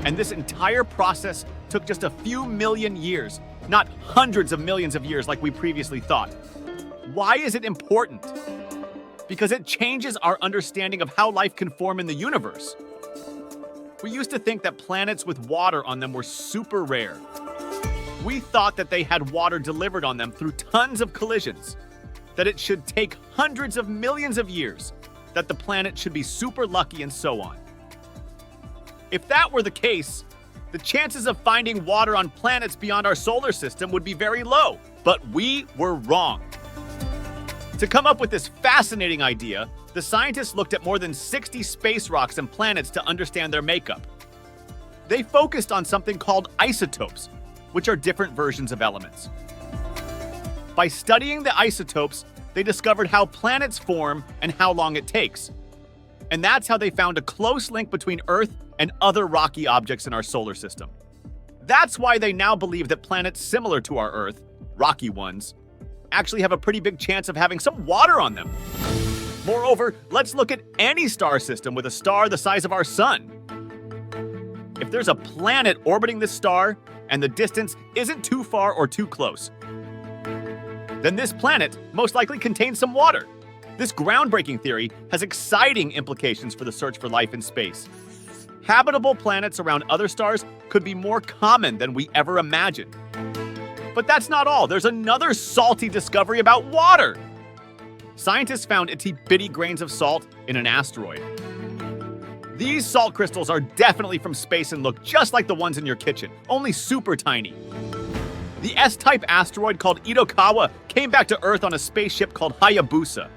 Speaker 5: And this entire process took just a few million years, not hundreds of millions of years like we previously thought. Why is it important? Because it changes our understanding of how life can form in the universe. We used to think that planets with water on them were super rare. We thought that they had water delivered on them through tons of collisions, that it should take hundreds of millions of years, that the planet should be super lucky, and so on. If that were the case, the chances of finding water on planets beyond our solar system would be very low, but we were wrong. To come up with this fascinating idea, the scientists looked at more than 60 space rocks and planets to understand their makeup. They focused on something called isotopes, which are different versions of elements. By studying the isotopes, they discovered how planets form and how long it takes. And that's how they found a close link between Earth and other rocky objects in our solar system. That's why they now believe that planets similar to our Earth, rocky ones, actually have a pretty big chance of having some water on them. Moreover, let's look at any star system with a star the size of our sun. If there's a planet orbiting this star and the distance isn't too far or too close, then this planet most likely contains some water. This groundbreaking theory has exciting implications for the search for life in space. Habitable planets around other stars could be more common than we ever imagined. But that's not all. There's another salty discovery about water. Scientists found itty-bitty grains of salt in an asteroid. These salt crystals are definitely from space and look just like the ones in your kitchen, only super tiny. The S-type asteroid called Itokawa came back to Earth on a spaceship called Hayabusa.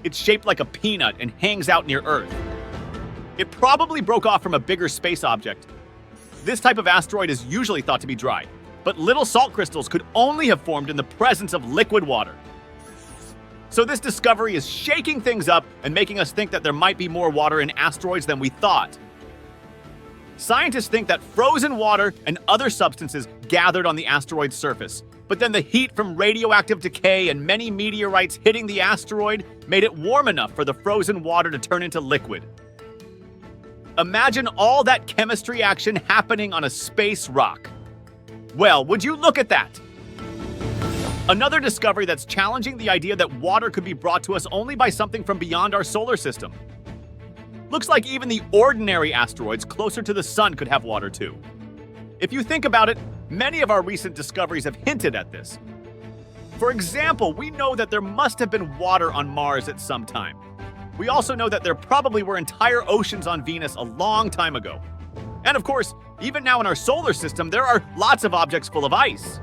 Speaker 5: It's shaped like a peanut and hangs out near Earth. It probably broke off from a bigger space object. This type of asteroid is usually thought to be dry, but little salt crystals could only have formed in the presence of liquid water. So this discovery is shaking things up and making us think that there might be more water in asteroids than we thought. Scientists think that frozen water and other substances gathered on the asteroid's surface, but then the heat from radioactive decay and many meteorites hitting the asteroid made it warm enough for the frozen water to turn into liquid. Imagine all that chemistry action happening on a space rock. Well, would you look at that? Another discovery that's challenging the idea that water could be brought to us only by something from beyond our solar system. Looks like even the ordinary asteroids closer to the sun could have water too. If you think about it, many of our recent discoveries have hinted at this. For example, we know that there must have been water on Mars at some time. We also know that there probably were entire oceans on Venus a long time ago. And of course, even now in our solar system, there are lots of objects full of ice.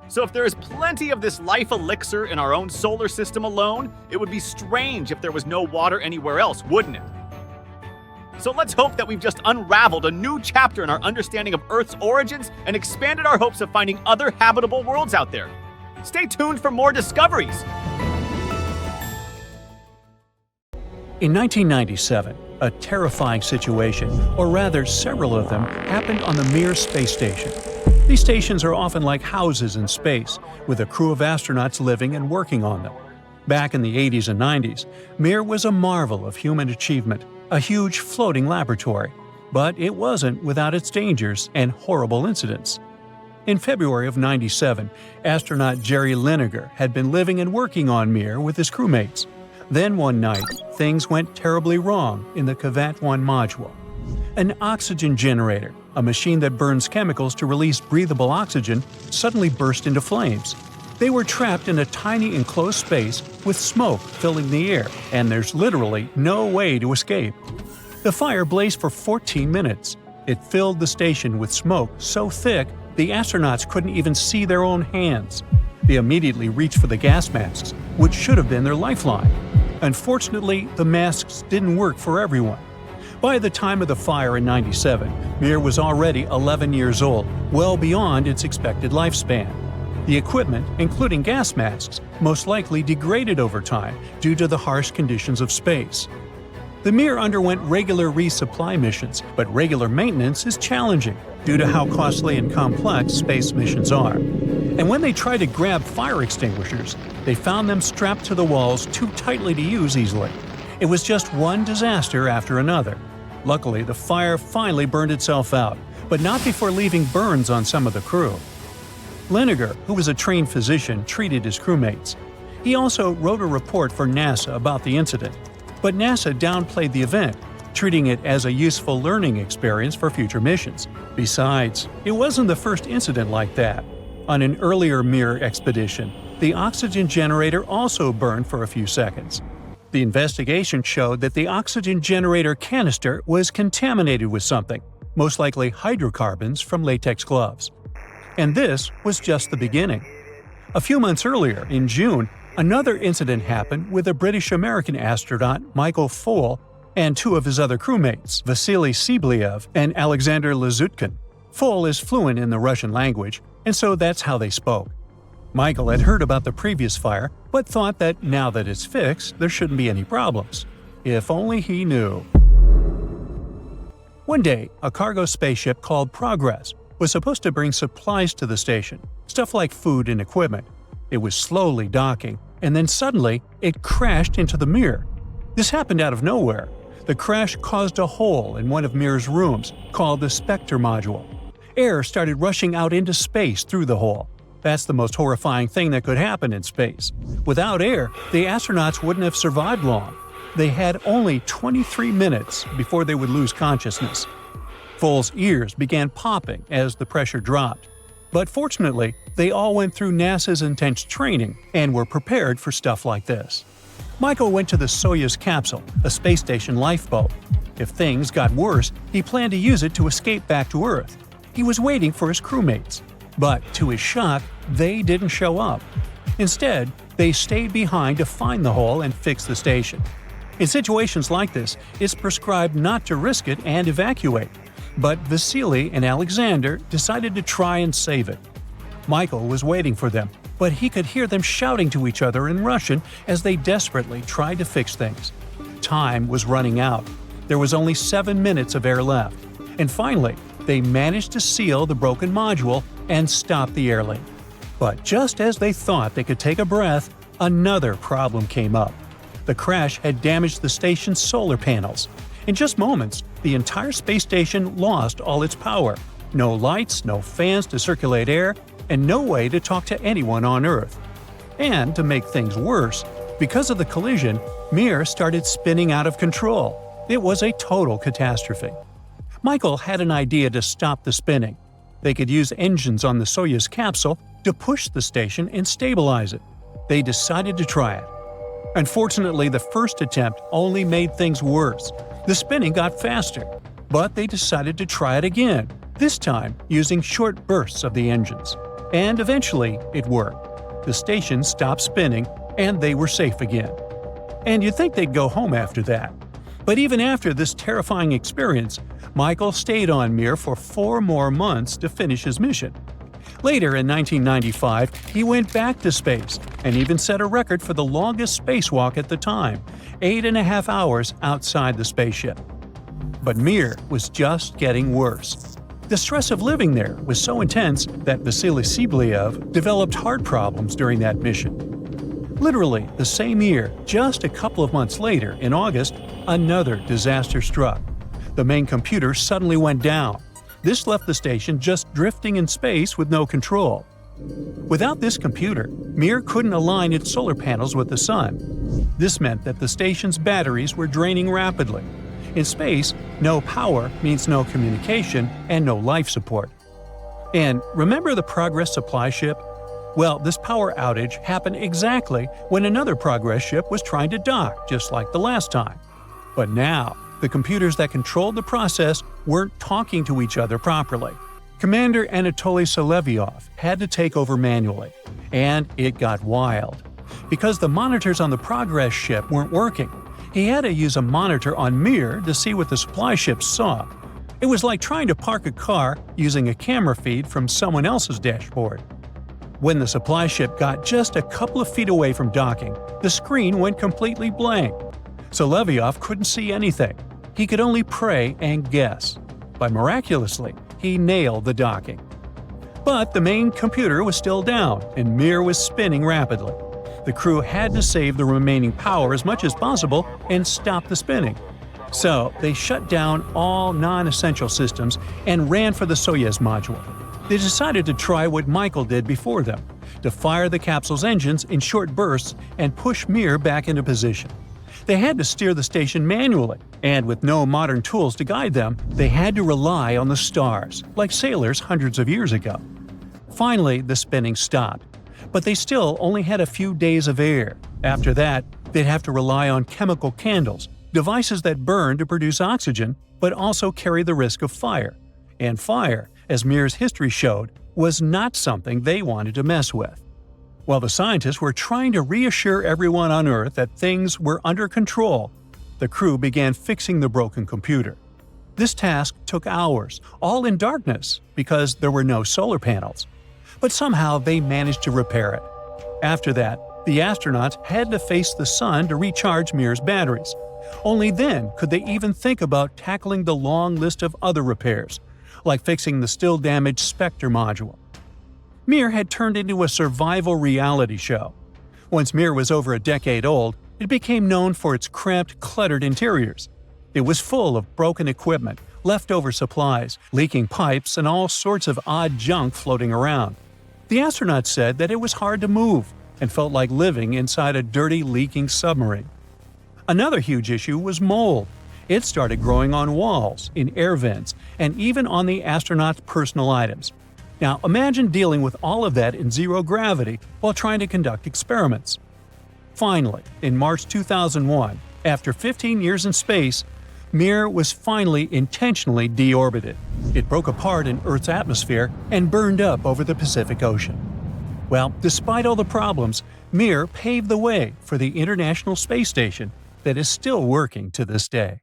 Speaker 5: So if there is plenty of this life elixir in our own solar system alone, it would be strange if there was no water anywhere else, wouldn't it? So let's hope that we've just unraveled a new chapter in our understanding of Earth's origins and expanded our hopes of finding other habitable worlds out there. Stay tuned for more discoveries.
Speaker 1: In 1997, a terrifying situation, or rather several of them, happened on the Mir space station. These stations are often like houses in space, with a crew of astronauts living and working on them. Back in the 80s and 90s, Mir was a marvel of human achievement, a huge floating laboratory. But it wasn't without its dangers and horrible incidents. In February of '97, astronaut Jerry Lineker had been living and working on Mir with his crewmates. Then one night, things went terribly wrong in the Cavat-1 module. An oxygen generator, a machine that burns chemicals to release breathable oxygen, suddenly burst into flames. They were trapped in a tiny enclosed space with smoke filling the air, and there's literally no way to escape. The fire blazed for 14 minutes. It filled the station with smoke so thick the astronauts couldn't even see their own hands. They immediately reached for the gas masks, which should have been their lifeline. Unfortunately, the masks didn't work for everyone. By the time of the fire in '97, Mir was already 11 years old, well beyond its expected lifespan. The equipment, including gas masks, most likely degraded over time due to the harsh conditions of space. The Mir underwent regular resupply missions, but regular maintenance is challenging due to how costly and complex space missions are. And when they tried to grab fire extinguishers, they found them strapped to the walls too tightly to use easily. It was just one disaster after another. Luckily, the fire finally burned itself out, but not before leaving burns on some of the crew. Liniger, who was a trained physician, treated his crewmates. He also wrote a report for NASA about the incident, but NASA downplayed the event, treating it as a useful learning experience for future missions. Besides, it wasn't the first incident like that. On an earlier Mir expedition, the oxygen generator also burned for a few seconds. The investigation showed that the oxygen generator canister was contaminated with something, most likely hydrocarbons from latex gloves. And this was just the beginning. A few months earlier, in June, another incident happened with a British-American astronaut, Michael Foale, and two of his other crewmates, Vasily Siblyev and Alexander Lazutkin. Foale is fluent in the Russian language, and so that's how they spoke. Michael had heard about the previous fire, but thought that now that it's fixed, there shouldn't be any problems. If only he knew. One day, a cargo spaceship called Progress was supposed to bring supplies to the station, stuff like food and equipment. It was slowly docking, and then suddenly, it crashed into the Mir. This happened out of nowhere. The crash caused a hole in one of Mir's rooms, called the Spectre module. Air started rushing out into space through the hole. That's the most horrifying thing that could happen in space. Without air, the astronauts wouldn't have survived long. They had only 23 minutes before they would lose consciousness. Foale's ears began popping as the pressure dropped. But fortunately, they all went through NASA's intense training and were prepared for stuff like this. Michael went to the Soyuz capsule, a space station lifeboat. If things got worse, he planned to use it to escape back to Earth. He was waiting for his crewmates. But to his shock, they didn't show up. Instead, they stayed behind to find the hole and fix the station. In situations like this, it's prescribed not to risk it and evacuate. But Vasily and Alexander decided to try and save it. Michael was waiting for them, but he could hear them shouting to each other in Russian as they desperately tried to fix things. Time was running out. There was only 7 minutes of air left. And finally, they managed to seal the broken module and stop the airlink. But just as they thought they could take a breath, another problem came up. The crash had damaged the station's solar panels. In just moments, the entire space station lost all its power. No lights, no fans to circulate air, and no way to talk to anyone on Earth. And to make things worse, because of the collision, Mir started spinning out of control. It was a total catastrophe. Michael had an idea to stop the spinning. They could use engines on the Soyuz capsule to push the station and stabilize it. They decided to try it. Unfortunately, the first attempt only made things worse. The spinning got faster, but they decided to try it again, this time using short bursts of the engines. And eventually, it worked. The station stopped spinning, and they were safe again. And you'd think they'd go home after that. But even after this terrifying experience, Michael stayed on Mir for 4 more months to finish his mission. Later in 1995, he went back to space and even set a record for the longest spacewalk at the time, 8.5 hours outside the spaceship. But Mir was just getting worse. The stress of living there was so intense that Vasily Siblyev developed heart problems during that mission. Literally the same year, just a couple of months later, in August, another disaster struck. The main computer suddenly went down. This left the station just drifting in space with no control. Without this computer, Mir couldn't align its solar panels with the sun. This meant that the station's batteries were draining rapidly. In space, no power means no communication and no life support. And remember the Progress supply ship? Well, this power outage happened exactly when another Progress ship was trying to dock, just like the last time. But now, the computers that controlled the process weren't talking to each other properly. Commander Anatoly Solevyov had to take over manually. And it got wild. Because the monitors on the Progress ship weren't working, He had to use a monitor on Mir to see what the supply ships saw. It was like trying to park a car using a camera feed from someone else's dashboard. When the supply ship got just a couple of feet away from docking, the screen went completely blank. So Leviov couldn't see anything. He could only pray and guess. But miraculously, he nailed the docking. But the main computer was still down, and Mir was spinning rapidly. The crew had to save the remaining power as much as possible and stop the spinning. So they shut down all non-essential systems and ran for the Soyuz module. They decided to try what Michael did before them, to fire the capsule's engines in short bursts and push Mir back into position. They had to steer the station manually, and with no modern tools to guide them, they had to rely on the stars, like sailors hundreds of years ago. Finally, the spinning stopped, but they still only had a few days of air. After that, they'd have to rely on chemical candles, devices that burn to produce oxygen, but also carry the risk of fire. And fire, as Mir's history showed, was not something they wanted to mess with. While the scientists were trying to reassure everyone on Earth that things were under control, the crew began fixing the broken computer. This task took hours, all in darkness, because there were no solar panels. But somehow they managed to repair it. After that, the astronauts had to face the sun to recharge Mir's batteries. Only then could they even think about tackling the long list of other repairs, like fixing the still-damaged Spectre module. Mir had turned into a survival reality show. Once Mir was over a decade old, it became known for its cramped, cluttered interiors. It was full of broken equipment, leftover supplies, leaking pipes, and all sorts of odd junk floating around. The astronauts said that it was hard to move and felt like living inside a dirty, leaking submarine. Another huge issue was mold. It started growing on walls, in air vents, and even on the astronauts' personal items. Now imagine dealing with all of that in zero gravity while trying to conduct experiments. Finally, in March 2001, after 15 years in space, Mir was finally intentionally deorbited. It broke apart in Earth's atmosphere and burned up over the Pacific Ocean. Well, despite all the problems, Mir paved the way for the International Space Station that is still working to this day.